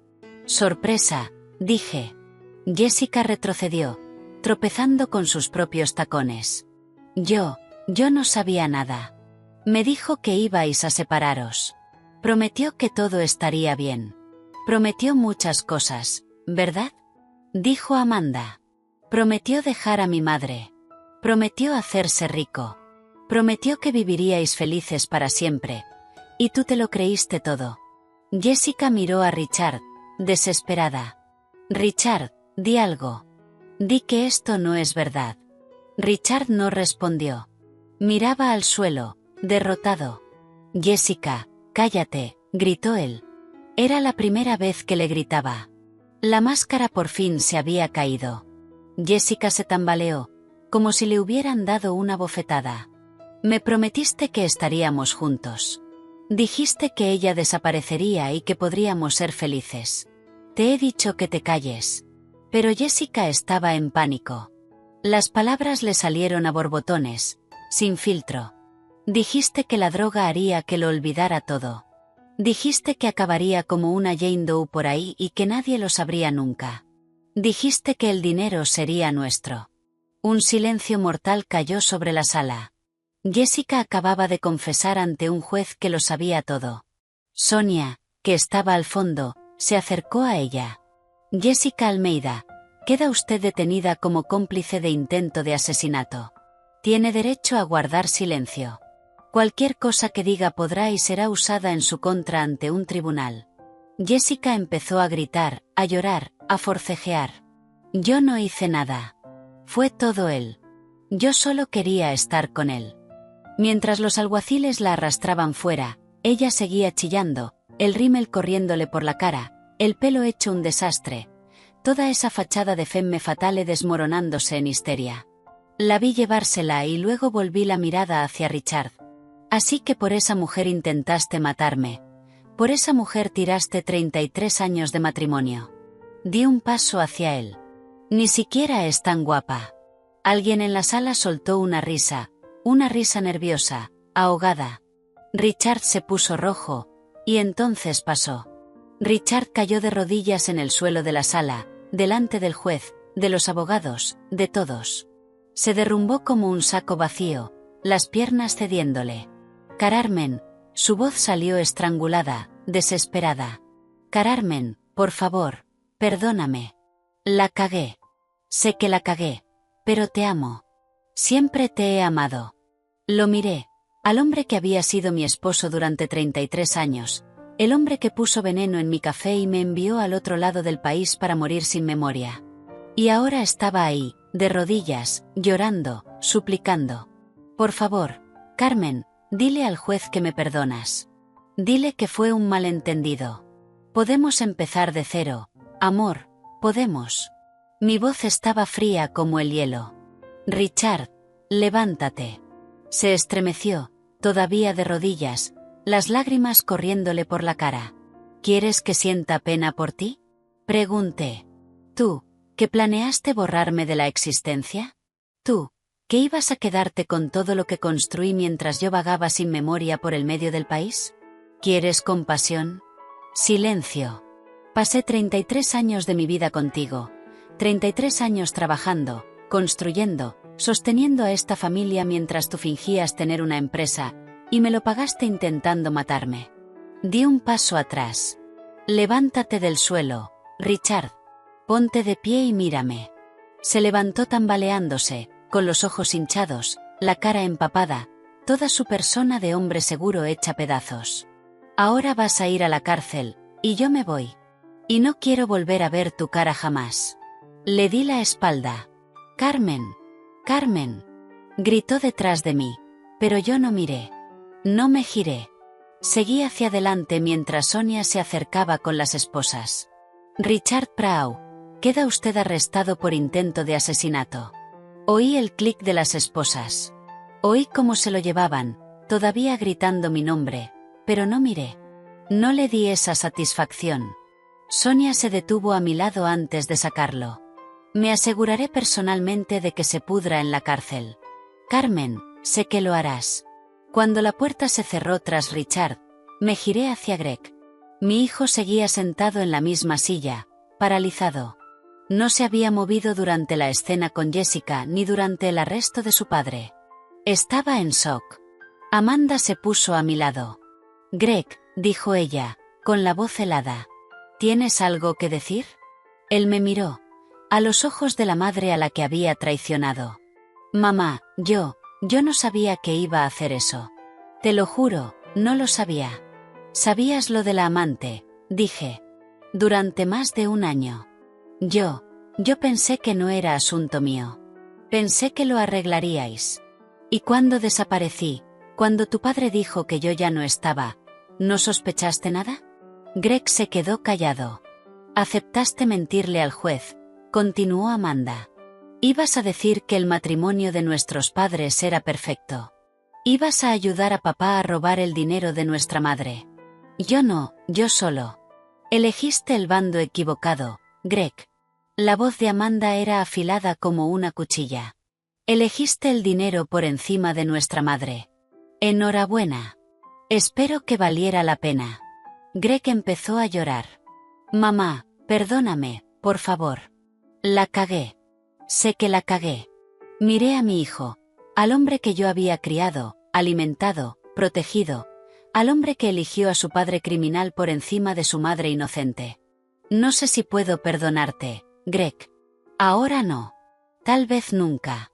Sorpresa, dije. Jessica retrocedió, tropezando con sus propios tacones. Yo no sabía nada. Me dijo que ibais a separaros. Prometió que todo estaría bien. Prometió muchas cosas, ¿verdad? Dijo Amanda. Prometió dejar a mi madre. Prometió hacerse rico. Prometió que viviríais felices para siempre. Y tú te lo creíste todo. Jessica miró a Richard, desesperada. Richard, di algo. Di que esto no es verdad. Richard no respondió. Miraba al suelo, derrotado. Jessica, cállate, gritó él. Era la primera vez que le gritaba. La máscara por fin se había caído. Jessica se tambaleó, como si le hubieran dado una bofetada. Me prometiste que estaríamos juntos. Dijiste que ella desaparecería y que podríamos ser felices. Te he dicho que te calles. Pero Jessica estaba en pánico. Las palabras le salieron a borbotones, sin filtro. Dijiste que la droga haría que lo olvidara todo. Dijiste que acabaría como una Jane Doe por ahí y que nadie lo sabría nunca. Dijiste que el dinero sería nuestro. Un silencio mortal cayó sobre la sala. Jessica acababa de confesar ante un juez que lo sabía todo. Sonia, que estaba al fondo, se acercó a ella. Jessica Almeida, queda usted detenida como cómplice de intento de asesinato. Tiene derecho a guardar silencio. Cualquier cosa que diga podrá y será usada en su contra ante un tribunal. Jessica empezó a gritar, a llorar, a forcejear. Yo no hice nada. Fue todo él. Yo solo quería estar con él. Mientras los alguaciles la arrastraban fuera, ella seguía chillando, el rímel corriéndole por la cara, el pelo hecho un desastre, toda esa fachada de femme fatale desmoronándose en histeria. La vi llevársela y luego volví la mirada hacia Richard. Así que por esa mujer intentaste matarme. Por esa mujer tiraste 33 años de matrimonio. Di un paso hacia él. Ni siquiera es tan guapa. Alguien en la sala soltó una risa nerviosa, ahogada. Richard se puso rojo, y entonces pasó. Richard cayó de rodillas en el suelo de la sala, delante del juez, de los abogados, de todos. Se derrumbó como un saco vacío, las piernas cediéndole. Carmen, su voz salió estrangulada, desesperada. Carmen, por favor, perdóname. La cagué. Sé que la cagué, pero te amo. Siempre te he amado. Lo miré, al hombre que había sido mi esposo durante 33 años, el hombre que puso veneno en mi café y me envió al otro lado del país para morir sin memoria. Y ahora estaba ahí, de rodillas, llorando, suplicando. Por favor, Carmen, dile al juez que me perdonas. Dile que fue un malentendido. Podemos empezar de cero, amor, podemos. Mi voz estaba fría como el hielo. Richard, levántate. Se estremeció, todavía de rodillas, las lágrimas corriéndole por la cara. ¿Quieres que sienta pena por ti? Pregunté. Tú, que planeaste borrarme de la existencia. Tú, que ibas a quedarte con todo lo que construí mientras yo vagaba sin memoria por el medio del país. ¿Quieres compasión? Silencio. Pasé 33 años de mi vida contigo. 33 años trabajando, construyendo, sosteniendo a esta familia mientras tú fingías tener una empresa, y me lo pagaste intentando matarme. Di un paso atrás. Levántate del suelo, Richard. Ponte de pie y mírame. Se levantó tambaleándose, con los ojos hinchados, la cara empapada, toda su persona de hombre seguro hecha pedazos. Ahora vas a ir a la cárcel, y yo me voy. Y no quiero volver a ver tu cara jamás. Le di la espalda. Carmen. Carmen. Gritó detrás de mí, pero yo no miré. No me giré. Seguí hacia adelante mientras Sonia se acercaba con las esposas. Richard Prau, queda usted arrestado por intento de asesinato. Oí el clic de las esposas. Oí cómo se lo llevaban, todavía gritando mi nombre, pero no miré. No le di esa satisfacción. Sonia se detuvo a mi lado antes de sacarlo. Me aseguraré personalmente de que se pudra en la cárcel. Carmen, sé que lo harás. Cuando la puerta se cerró tras Richard, me giré hacia Greg. Mi hijo seguía sentado en la misma silla, paralizado. No se había movido durante la escena con Jessica ni durante el arresto de su padre. Estaba en shock. Amanda se puso a mi lado. Greg, dijo ella, con la voz helada. ¿Tienes algo que decir? Él me miró, a los ojos de la madre a la que había traicionado. Mamá, yo no sabía que iba a hacer eso. Te lo juro, no lo sabía. ¿Sabías lo de la amante? Dije. Durante más de un año. Yo pensé que no era asunto mío. Pensé que lo arreglaríais. Y cuando desaparecí, cuando tu padre dijo que yo ya no estaba, ¿no sospechaste nada? Greg se quedó callado. Aceptaste mentirle al juez, continuó Amanda. Ibas a decir que el matrimonio de nuestros padres era perfecto. Ibas a ayudar a papá a robar el dinero de nuestra madre. Yo no, yo solo. Elegiste el bando equivocado, Greg. La voz de Amanda era afilada como una cuchilla. Elegiste el dinero por encima de nuestra madre. Enhorabuena. Espero que valiera la pena. Greg empezó a llorar. Mamá, perdóname, por favor. La cagué. Sé que la cagué. Miré a mi hijo, al hombre que yo había criado, alimentado, protegido, al hombre que eligió a su padre criminal por encima de su madre inocente. No sé si puedo perdonarte, Greg. Ahora no. Tal vez nunca.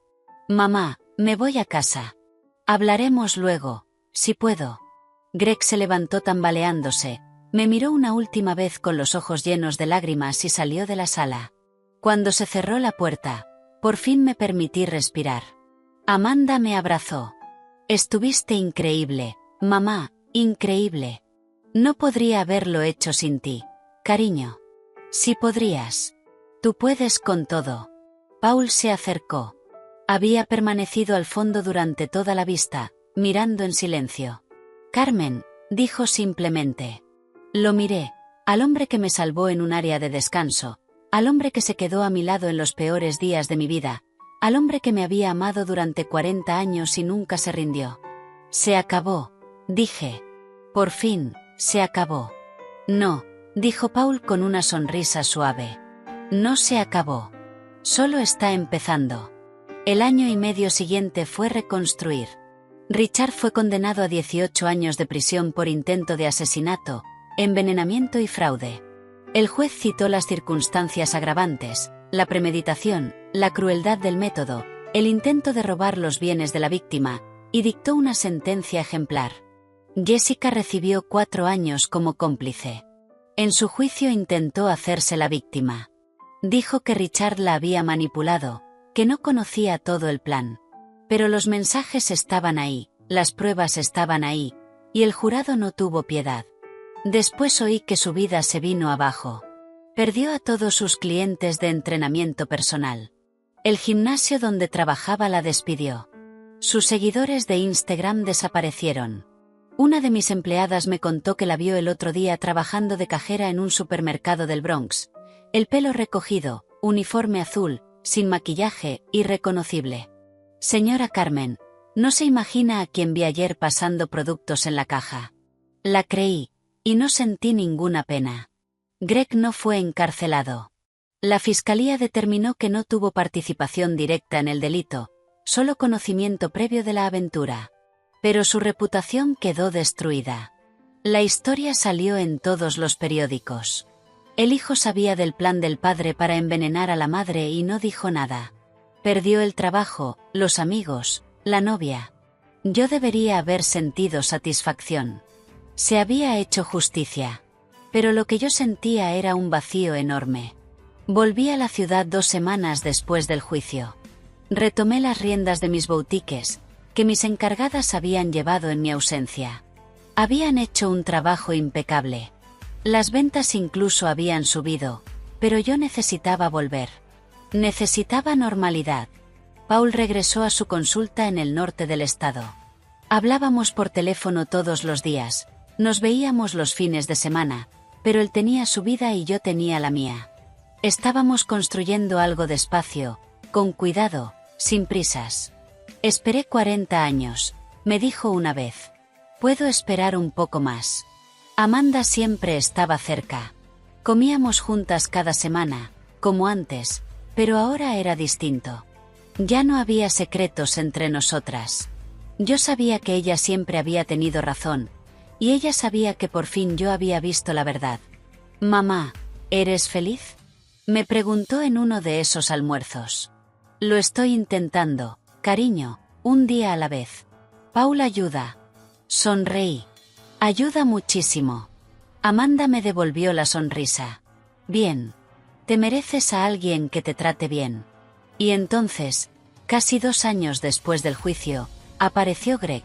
Mamá, me voy a casa. Hablaremos luego, si puedo. Greg se levantó tambaleándose, me miró una última vez con los ojos llenos de lágrimas y salió de la sala. Cuando se cerró la puerta, por fin me permití respirar. Amanda me abrazó. Estuviste increíble, mamá, increíble. No podría haberlo hecho sin ti, cariño. Sí podrías. Tú puedes con todo. Paul se acercó. Había permanecido al fondo durante toda la vista, mirando en silencio. Carmen, dijo simplemente. Lo miré, al hombre que me salvó en un área de descanso, al hombre que se quedó a mi lado en los peores días de mi vida, al hombre que me había amado durante 40 años y nunca se rindió. Se acabó, dije. Por fin, se acabó. No, dijo Paul con una sonrisa suave. No se acabó. Solo está empezando. El año y medio siguiente fue reconstruir. Richard fue condenado a 18 años de prisión por intento de asesinato, envenenamiento y fraude. El juez citó las circunstancias agravantes, la premeditación, la crueldad del método, el intento de robar los bienes de la víctima, y dictó una sentencia ejemplar. Jessica recibió 4 años como cómplice. En su juicio intentó hacerse la víctima. Dijo que Richard la había manipulado, que no conocía todo el plan. Pero los mensajes estaban ahí, las pruebas estaban ahí, y el jurado no tuvo piedad. Después oí que su vida se vino abajo. Perdió a todos sus clientes de entrenamiento personal. El gimnasio donde trabajaba la despidió. Sus seguidores de Instagram desaparecieron. Una de mis empleadas me contó que la vio el otro día trabajando de cajera en un supermercado del Bronx. El pelo recogido, uniforme azul, sin maquillaje, irreconocible. Señora Carmen, no se imagina a quien vi ayer pasando productos en la caja. La creí, y no sentí ninguna pena. Greg no fue encarcelado. La fiscalía determinó que no tuvo participación directa en el delito, solo conocimiento previo de la aventura. Pero su reputación quedó destruida. La historia salió en todos los periódicos. El hijo sabía del plan del padre para envenenar a la madre y no dijo nada. Perdió el trabajo, los amigos, la novia. Yo debería haber sentido satisfacción. Se había hecho justicia. Pero lo que yo sentía era un vacío enorme. Volví a la ciudad 2 semanas después del juicio. Retomé las riendas de mis boutiques, que mis encargadas habían llevado en mi ausencia. Habían hecho un trabajo impecable. Las ventas incluso habían subido, pero yo necesitaba volver. Necesitaba normalidad. Paul regresó a su consulta en el norte del estado. Hablábamos por teléfono todos los días, nos veíamos los fines de semana, pero él tenía su vida y yo tenía la mía. Estábamos construyendo algo despacio, con cuidado, sin prisas. Esperé 40 años, me dijo una vez. Puedo esperar un poco más. Amanda siempre estaba cerca. Comíamos juntas cada semana, como antes, pero ahora era distinto. Ya no había secretos entre nosotras. Yo sabía que ella siempre había tenido razón, y ella sabía que por fin yo había visto la verdad. Mamá, ¿eres feliz? Me preguntó en uno de esos almuerzos. Lo estoy intentando, cariño, un día a la vez. Paul ayuda. Sonreí. Ayuda muchísimo. Amanda me devolvió la sonrisa. Bien. Te mereces a alguien que te trate bien. Y entonces, casi 2 años después del juicio, apareció Greg.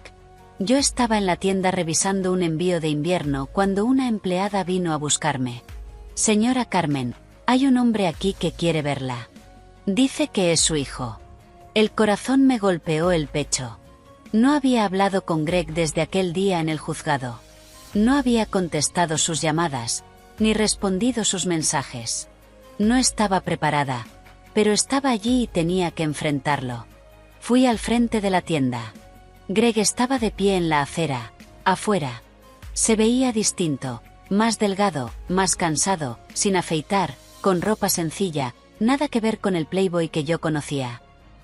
Yo estaba en la tienda revisando un envío de invierno cuando una empleada vino a buscarme. Señora Carmen, hay un hombre aquí que quiere verla. Dice que es su hijo. El corazón me golpeó el pecho. No había hablado con Greg desde aquel día en el juzgado. No había contestado sus llamadas, ni respondido sus mensajes. No estaba preparada, pero estaba allí y tenía que enfrentarlo. Fui al frente de la tienda. Greg estaba de pie en la acera, afuera. Se veía distinto, más delgado, más cansado, sin afeitar, con ropa sencilla, nada que ver con el playboy que yo conocía.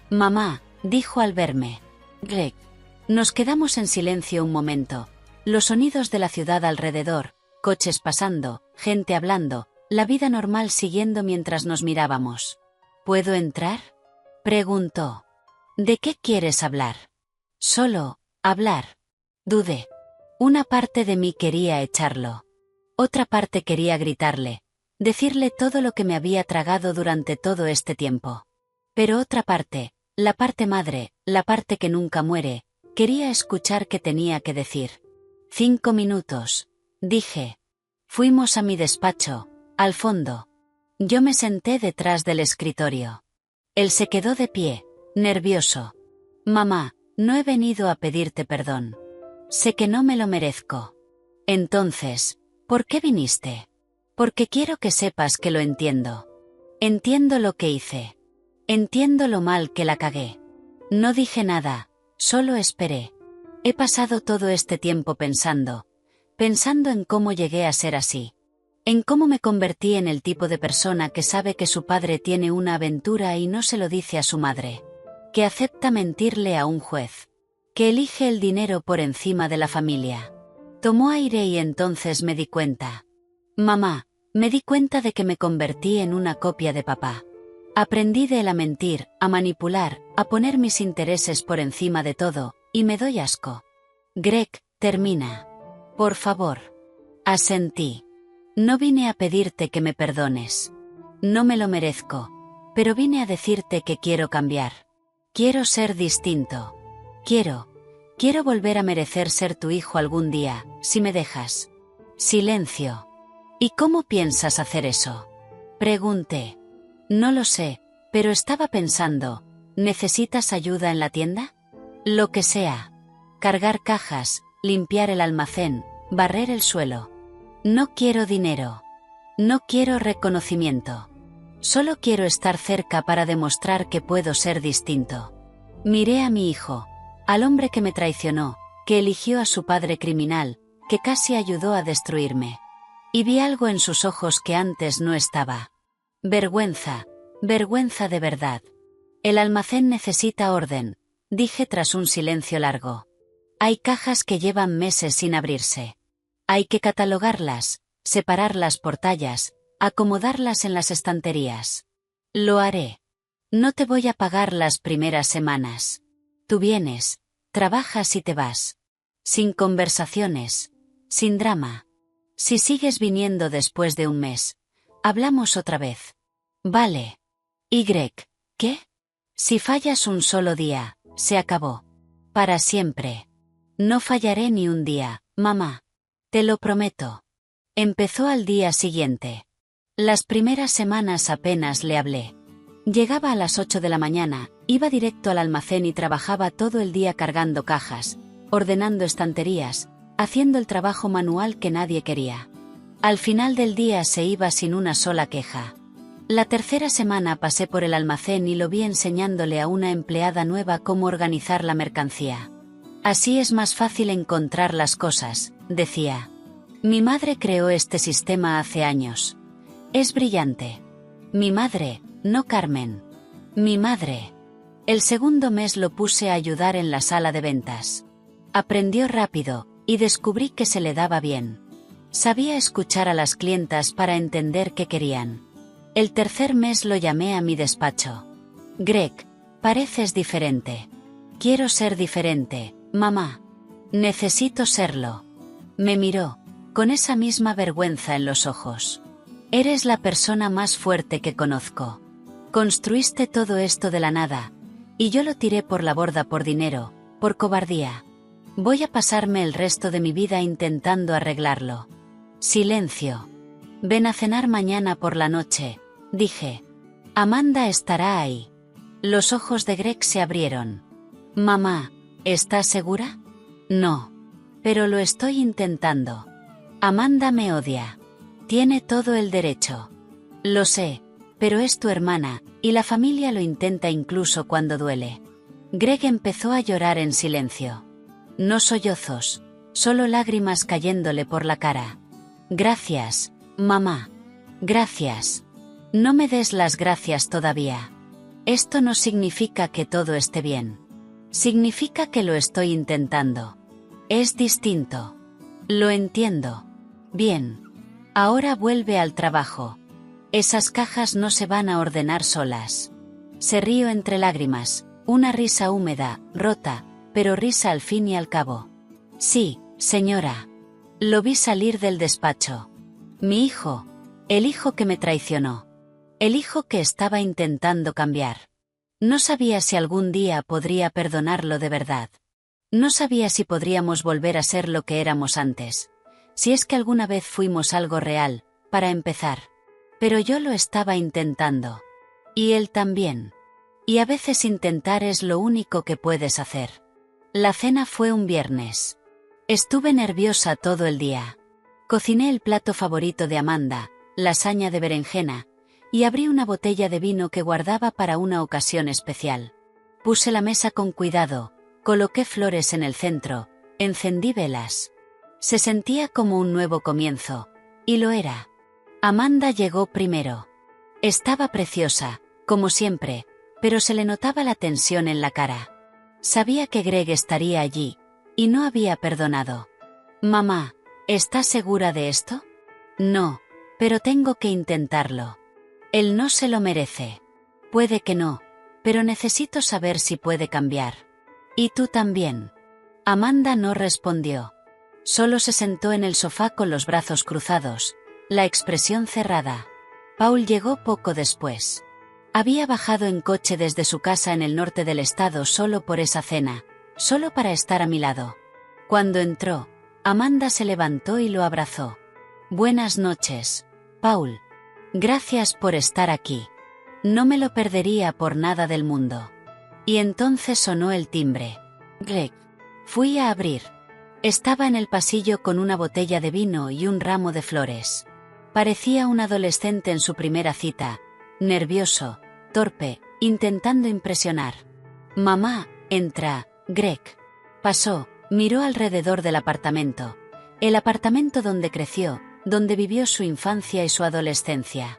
«Mamá», dijo al verme. «Greg». Nos quedamos en silencio un momento. Los sonidos de la ciudad alrededor, coches pasando, gente hablando, la vida normal siguiendo mientras nos mirábamos. «¿Puedo entrar?», preguntó. «¿De qué quieres hablar?». «Solo, hablar». Dudé. Una parte de mí quería echarlo. Otra parte quería gritarle, decirle todo lo que me había tragado durante todo este tiempo. Pero otra parte, la parte madre, la parte que nunca muere, quería escuchar qué tenía que decir. 5 minutos, dije. Fuimos a mi despacho, al fondo. Yo me senté detrás del escritorio. Él se quedó de pie, nervioso. «Mamá, no he venido a pedirte perdón. Sé que no me lo merezco». «Entonces, ¿por qué viniste?». «Porque quiero que sepas que lo entiendo. Entiendo lo que hice. Entiendo lo mal que la cagué». No dije nada, solo esperé. He pasado todo este tiempo pensando en cómo llegué a ser así. En cómo me convertí en el tipo de persona que sabe que su padre tiene una aventura y no se lo dice a su madre. Que acepta mentirle a un juez. Que elige el dinero por encima de la familia. Tomó aire y entonces me di cuenta. «Mamá», me di cuenta de que me convertí en una copia de papá. Aprendí de él a mentir, a manipular, a poner mis intereses por encima de todo, y me doy asco. «Greg, termina. Por favor». Asentí. «No vine a pedirte que me perdones. No me lo merezco. Pero vine a decirte que quiero cambiar. Quiero ser distinto. Quiero volver a merecer ser tu hijo algún día, si me dejas». Silencio. «¿Y cómo piensas hacer eso?», pregunté. «No lo sé, pero estaba pensando, ¿necesitas ayuda en la tienda?». «Lo que sea. Cargar cajas, limpiar el almacén, barrer el suelo. No quiero dinero. No quiero reconocimiento. Solo quiero estar cerca para demostrar que puedo ser distinto». Miré a mi hijo, al hombre que me traicionó, que eligió a su padre criminal, que casi ayudó a destruirme. Y vi algo en sus ojos que antes no estaba. Vergüenza, vergüenza de verdad. «El almacén necesita orden», dije tras un silencio largo. «Hay cajas que llevan meses sin abrirse. Hay que catalogarlas, separarlas por tallas, acomodarlas en las estanterías. Lo haré. No te voy a pagar las primeras semanas. Tú vienes, trabajas y te vas. Sin conversaciones, sin drama. Si sigues viniendo después de un mes, hablamos otra vez». «Vale». «¿Y Greg, qué?». «Si fallas un solo día, se acabó. Para siempre». «No fallaré ni un día, mamá. Te lo prometo». Empezó al día siguiente. Las primeras semanas apenas le hablé. Llegaba a las 8 de la mañana, iba directo al almacén y trabajaba todo el día cargando cajas, ordenando estanterías, haciendo el trabajo manual que nadie quería. Al final del día se iba sin una sola queja. La tercera semana pasé por el almacén y lo vi enseñándole a una empleada nueva cómo organizar la mercancía. «Así es más fácil encontrar las cosas», decía. «Mi madre creó este sistema hace años. Es brillante». «Mi madre, no Carmen. Mi madre». El segundo mes lo puse a ayudar en la sala de ventas. Aprendió rápido, y descubrí que se le daba bien. Sabía escuchar a las clientas para entender qué querían. El tercer mes lo llamé a mi despacho. «Greg, pareces diferente. Quiero ser diferente, mamá. Necesito serlo». Me miró, con esa misma vergüenza en los ojos. «Eres la persona más fuerte que conozco. Construiste todo esto de la nada, y yo lo tiré por la borda por dinero, por cobardía. Voy a pasarme el resto de mi vida intentando arreglarlo». Silencio. Ven a cenar mañana por la noche, dije. Amanda estará ahí. Los ojos de Greg se abrieron. Mamá, ¿estás segura? No. Pero lo estoy intentando. Amanda me odia. Tiene todo el derecho. Lo sé, pero es tu hermana, y la familia lo intenta incluso cuando duele. Greg empezó a llorar en silencio. No sollozos, solo lágrimas cayéndole por la cara. Gracias, mamá. Gracias. No me des las gracias todavía. Esto no significa que todo esté bien. Significa que lo estoy intentando. Es distinto. Lo entiendo. Bien. Ahora vuelve al trabajo. Esas cajas no se van a ordenar solas. Se rió entre lágrimas, una risa húmeda, rota, pero risa al fin y al cabo. Sí, señora. Lo vi salir del despacho. Mi hijo. El hijo que me traicionó. El hijo que estaba intentando cambiar. No sabía si algún día podría perdonarlo de verdad. No sabía si podríamos volver a ser lo que éramos antes. Si es que alguna vez fuimos algo real, para empezar. Pero yo lo estaba intentando. Y él también. Y a veces intentar es lo único que puedes hacer. La cena fue un viernes. Estuve nerviosa todo el día. Cociné el plato favorito de Amanda, lasaña de berenjena, y abrí una botella de vino que guardaba para una ocasión especial. Puse la mesa con cuidado, coloqué flores en el centro, encendí velas. Se sentía como un nuevo comienzo, y lo era. Amanda llegó primero. Estaba preciosa, como siempre, pero se le notaba la tensión en la cara. Sabía que Greg estaría allí, y no había perdonado. Mamá, ¿estás segura de esto? No, pero tengo que intentarlo. Él no se lo merece. Puede que no, pero necesito saber si puede cambiar. Y tú también. Amanda no respondió. Solo se sentó en el sofá con los brazos cruzados, la expresión cerrada. Paul llegó poco después. Había bajado en coche desde su casa en el norte del estado solo por esa cena, solo para estar a mi lado. Cuando entró, Amanda se levantó y lo abrazó. Buenas noches, Paul. Gracias por estar aquí. No me lo perdería por nada del mundo. Y entonces sonó el timbre. Greg. Fui a abrir. Estaba en el pasillo con una botella de vino y un ramo de flores. Parecía un adolescente en su primera cita, nervioso, torpe, intentando impresionar. Mamá, entra, Greg. Pasó, miró alrededor del apartamento. El apartamento donde creció, donde vivió su infancia y su adolescencia.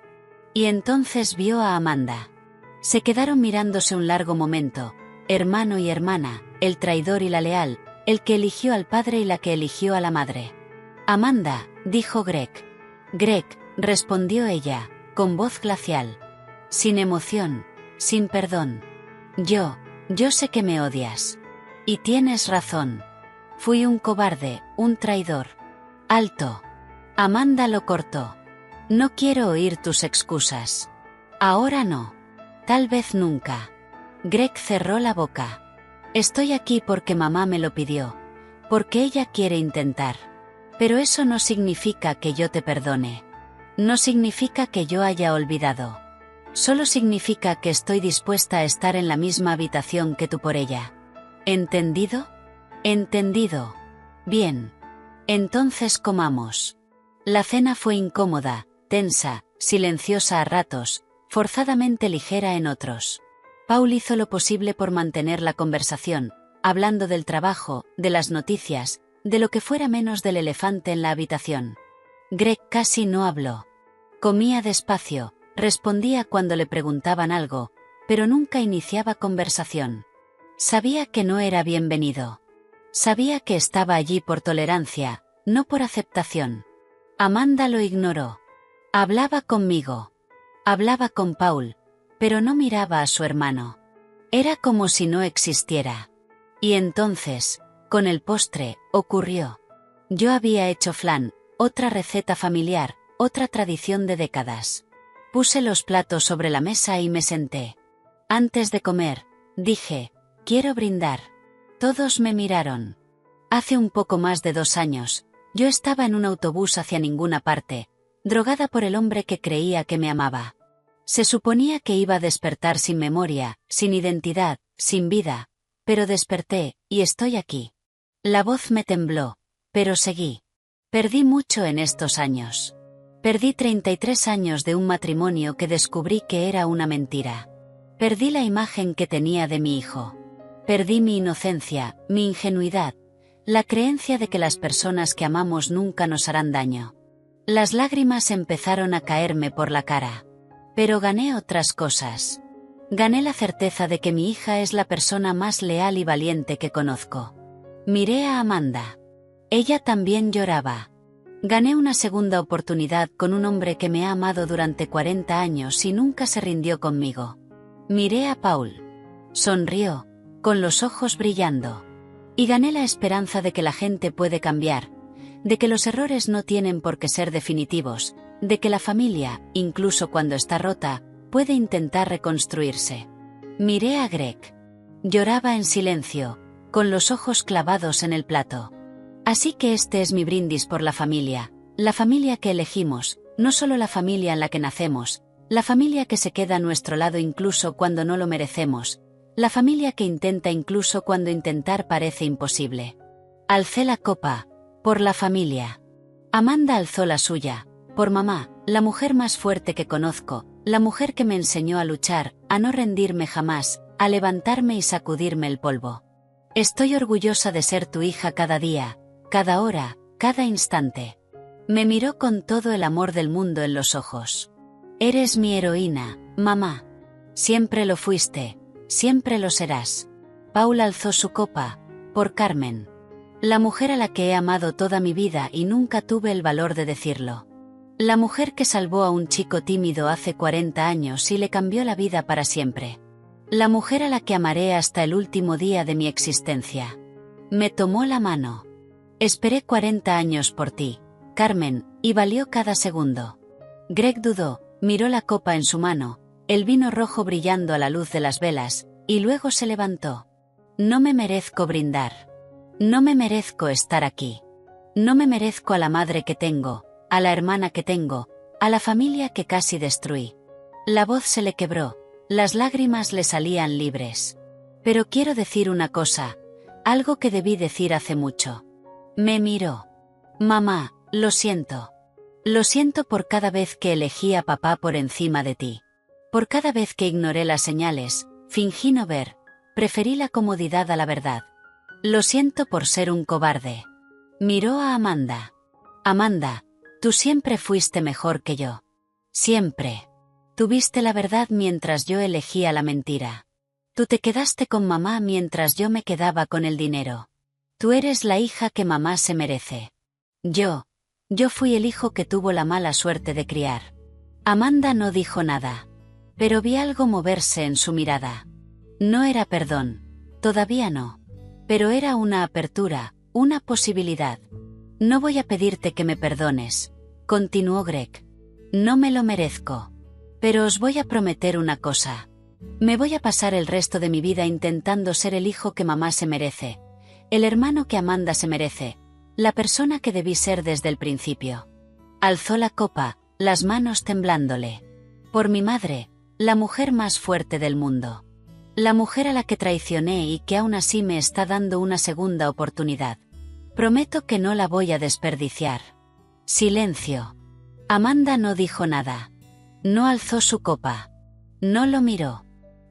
Y entonces vio a Amanda. Se quedaron mirándose un largo momento, hermano y hermana, el traidor y la leal, el que eligió al padre y la que eligió a la madre. Amanda, dijo Greg. Greg, respondió ella, con voz glacial. Sin emoción, sin perdón. Yo sé que me odias. Y tienes razón. Fui un cobarde, un traidor. Alto. Amanda lo cortó. No quiero oír tus excusas. Ahora no. Tal vez nunca. Greg cerró la boca. Estoy aquí porque mamá me lo pidió. Porque ella quiere intentar. Pero eso no significa que yo te perdone. No significa que yo haya olvidado. Solo significa que estoy dispuesta a estar en la misma habitación que tú por ella. ¿Entendido? Entendido. Bien. Entonces comamos. La cena fue incómoda, tensa, silenciosa a ratos, forzadamente ligera en otros. Paul hizo lo posible por mantener la conversación, hablando del trabajo, de las noticias, de lo que fuera menos del elefante en la habitación. Greg casi no habló. Comía despacio, respondía cuando le preguntaban algo, pero nunca iniciaba conversación. Sabía que no era bienvenido. Sabía que estaba allí por tolerancia, no por aceptación. Amanda lo ignoró. Hablaba conmigo. Hablaba con Paul, pero no miraba a su hermano. Era como si no existiera. Y entonces, con el postre, ocurrió. Yo había hecho flan, otra receta familiar, otra tradición de décadas. Puse los platos sobre la mesa y me senté. Antes de comer, dije, quiero brindar. Todos me miraron. Hace un poco más de 2 años, yo estaba en un autobús hacia ninguna parte, drogada por el hombre que creía que me amaba. Se suponía que iba a despertar sin memoria, sin identidad, sin vida, pero desperté, y estoy aquí. La voz me tembló, pero seguí. Perdí mucho en estos años. Perdí 33 años de un matrimonio que descubrí que era una mentira. Perdí la imagen que tenía de mi hijo. Perdí mi inocencia, mi ingenuidad, la creencia de que las personas que amamos nunca nos harán daño. Las lágrimas empezaron a caerme por la cara. Pero gané otras cosas. Gané la certeza de que mi hija es la persona más leal y valiente que conozco. Miré a Amanda. Ella también lloraba. Gané una segunda oportunidad con un hombre que me ha amado durante 40 años y nunca se rindió conmigo. Miré a Paul. Sonrió, con los ojos brillando. Y gané la esperanza de que la gente puede cambiar, de que los errores no tienen por qué ser definitivos, de que la familia, incluso cuando está rota, puede intentar reconstruirse. Miré a Greg. Lloraba en silencio, con los ojos clavados en el plato. Así que este es mi brindis por la familia que elegimos, no solo la familia en la que nacemos, la familia que se queda a nuestro lado incluso cuando no lo merecemos, la familia que intenta incluso cuando intentar parece imposible. Alcé la copa, por la familia. Amanda alzó la suya, por mamá, la mujer más fuerte que conozco, la mujer que me enseñó a luchar, a no rendirme jamás, a levantarme y sacudirme el polvo. Estoy orgullosa de ser tu hija cada día, cada hora, cada instante. Me miró con todo el amor del mundo en los ojos. Eres mi heroína, mamá. Siempre lo fuiste, siempre lo serás. Paul alzó su copa, por Carmen. La mujer a la que he amado toda mi vida y nunca tuve el valor de decirlo. La mujer que salvó a un chico tímido hace 40 años y le cambió la vida para siempre. La mujer a la que amaré hasta el último día de mi existencia. Me tomó la mano. Esperé 40 años por ti, Carmen, y valió cada segundo. Greg dudó, miró la copa en su mano, el vino rojo brillando a la luz de las velas, y luego se levantó. No me merezco brindar. No me merezco estar aquí. No me merezco a la madre que tengo, a la hermana que tengo, a la familia que casi destruí. La voz se le quebró, las lágrimas le salían libres. Pero quiero decir una cosa, algo que debí decir hace mucho. Me miró. Mamá, lo siento. Lo siento por cada vez que elegí a papá por encima de ti. Por cada vez que ignoré las señales, fingí no ver, preferí la comodidad a la verdad. Lo siento por ser un cobarde. Miró a Amanda. Amanda, tú siempre fuiste mejor que yo. Siempre. Tuviste la verdad mientras yo elegía la mentira. Tú te quedaste con mamá mientras yo me quedaba con el dinero. Tú eres la hija que mamá se merece. Yo fui el hijo que tuvo la mala suerte de criar. Amanda no dijo nada. Pero vi algo moverse en su mirada. No era perdón. Todavía no. Pero era una apertura, una posibilidad. No voy a pedirte que me perdones, continuó Greg. No me lo merezco. Pero os voy a prometer una cosa. Me voy a pasar el resto de mi vida intentando ser el hijo que mamá se merece, el hermano que Amanda se merece, la persona que debí ser desde el principio. Alzó la copa, las manos temblándole. Por mi madre, la mujer más fuerte del mundo. La mujer a la que traicioné y que aún así me está dando una segunda oportunidad. Prometo que no la voy a desperdiciar. Silencio. Amanda no dijo nada. No alzó su copa. No lo miró.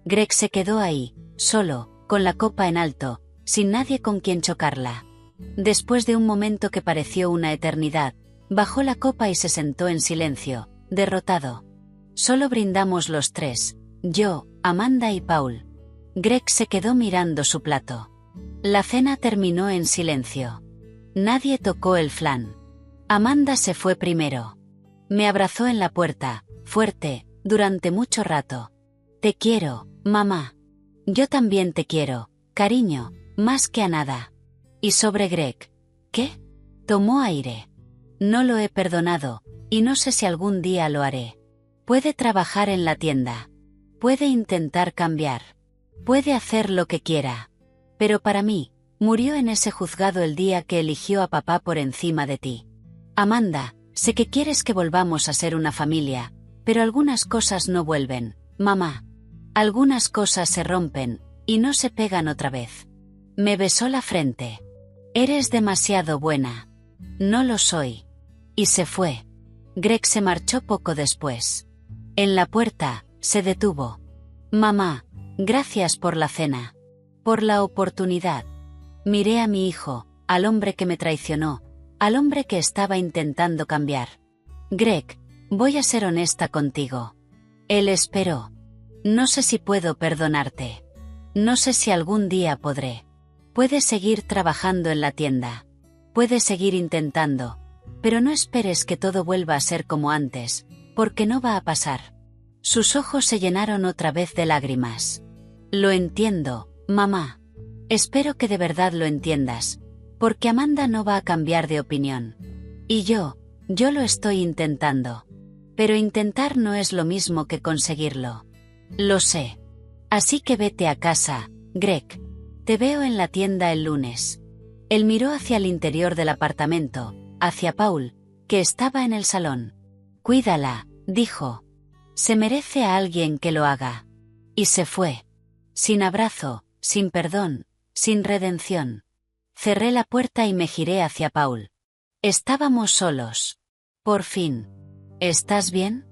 Greg se quedó ahí, solo, con la copa en alto, sin nadie con quien chocarla. Después de un momento que pareció una eternidad, bajó la copa y se sentó en silencio, derrotado. Solo brindamos los tres, yo, Amanda y Paul. Greg se quedó mirando su plato. La cena terminó en silencio. Nadie tocó el flan. Amanda se fue primero. Me abrazó en la puerta, fuerte, durante mucho rato. Te quiero, mamá. Yo también te quiero, cariño, más que a nada. Y sobre Greg, ¿qué? Tomó aire. No lo he perdonado, y no sé si algún día lo haré. Puede trabajar en la tienda. Puede intentar cambiar. Puede hacer lo que quiera. Pero para mí, murió en ese juzgado el día que eligió a papá por encima de ti. Amanda, Sé que quieres que volvamos a ser una familia, pero algunas cosas no vuelven, mamá. Algunas cosas se rompen, y no se pegan otra vez. Me besó la frente. Eres demasiado buena. No lo soy. Y se fue. Greg se marchó poco después. En la puerta, se detuvo. Mamá, gracias por la cena. Por la oportunidad. Miré a mi hijo, al hombre que me traicionó, al hombre que estaba intentando cambiar. Greg, voy a ser honesta contigo. Él esperó. No sé si puedo perdonarte. No sé si algún día podré. Puedes seguir trabajando en la tienda. Puedes seguir intentando. Pero no esperes que todo vuelva a ser como antes, porque no va a pasar. Sus ojos se llenaron otra vez de lágrimas. Lo entiendo, mamá. Espero que de verdad lo entiendas, porque Amanda no va a cambiar de opinión. Y yo lo estoy intentando. Pero intentar no es lo mismo que conseguirlo. Lo sé. Así que vete a casa, Greg. Te veo en la tienda el lunes. Él miró hacia el interior del apartamento, hacia Paul, que estaba en el salón. Cuídala, dijo. Se merece a alguien que lo haga. Y se fue. Sin abrazo, sin perdón, sin redención. Cerré la puerta y me giré hacia Paul. Estábamos solos. Por fin. ¿Estás bien?,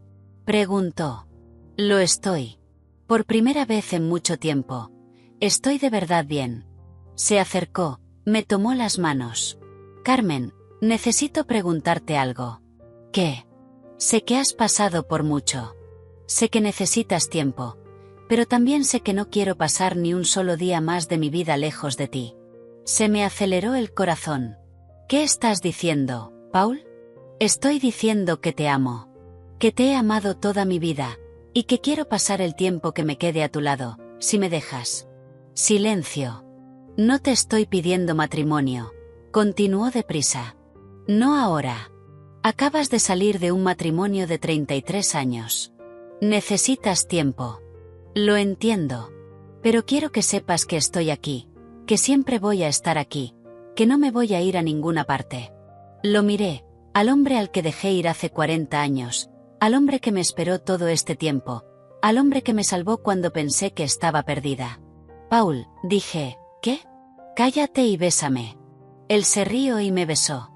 preguntó. Lo estoy. Por primera vez en mucho tiempo. Estoy de verdad bien. Se acercó, me tomó las manos. Carmen, necesito preguntarte algo. ¿Qué? Sé que has pasado por mucho. Sé que necesitas tiempo. Pero también sé que no quiero pasar ni un solo día más de mi vida lejos de ti. Se me aceleró el corazón. ¿Qué estás diciendo, Paul? Estoy diciendo que te amo. Que te he amado toda mi vida. Y que quiero pasar el tiempo que me quede a tu lado, si me dejas. Silencio. No te estoy pidiendo matrimonio. Continuó deprisa. No ahora. Acabas de salir de un matrimonio de 33 años. Necesitas tiempo. Lo entiendo. Pero quiero que sepas que estoy aquí, que siempre voy a estar aquí, que no me voy a ir a ninguna parte. Lo miré, al hombre al que dejé ir hace 40 años, al hombre que me esperó todo este tiempo, al hombre que me salvó cuando pensé que estaba perdida. Paul, dije, ¿qué? Cállate y bésame. Él se rió y me besó.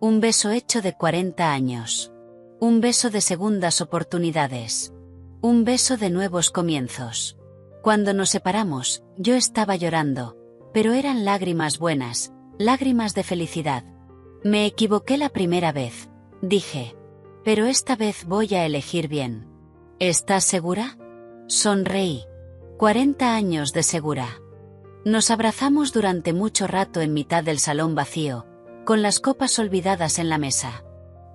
Un beso hecho de 40 años. Un beso de segundas oportunidades. Un beso de nuevos comienzos. Cuando nos separamos, yo estaba llorando, pero eran lágrimas buenas, lágrimas de felicidad. Me equivoqué la primera vez, dije. Pero esta vez voy a elegir bien. ¿Estás segura? Sonreí. 40 años de segura. Nos abrazamos durante mucho rato en mitad del salón vacío, con las copas olvidadas en la mesa.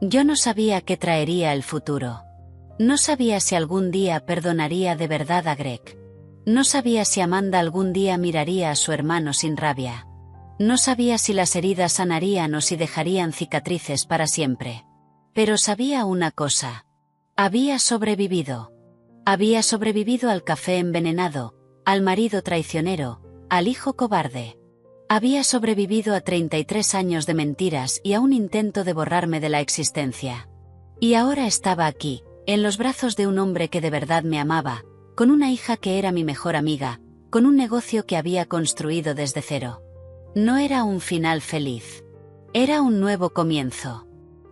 Yo no sabía qué traería el futuro. No sabía si algún día perdonaría de verdad a Greg. No sabía si Amanda algún día miraría a su hermano sin rabia. No sabía si las heridas sanarían o si dejarían cicatrices para siempre. Pero sabía una cosa. Había sobrevivido. Había sobrevivido al café envenenado, al marido traicionero, al hijo cobarde. Había sobrevivido a 33 años de mentiras y a un intento de borrarme de la existencia. Y ahora estaba aquí, en los brazos de un hombre que de verdad me amaba, con una hija que era mi mejor amiga, con un negocio que había construido desde cero. No era un final feliz. Era un nuevo comienzo.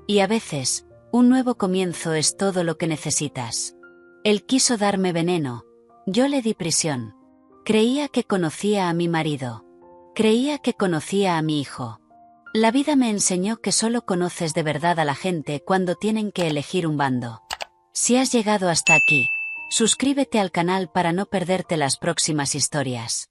Y a veces, un nuevo comienzo es todo lo que necesitas. Él quiso darme veneno. Yo le di prisión. Creía que conocía a mi marido. Creía que conocía a mi hijo. La vida me enseñó que solo conoces de verdad a la gente cuando tienen que elegir un bando. Si has llegado hasta aquí, suscríbete al canal para no perderte las próximas historias.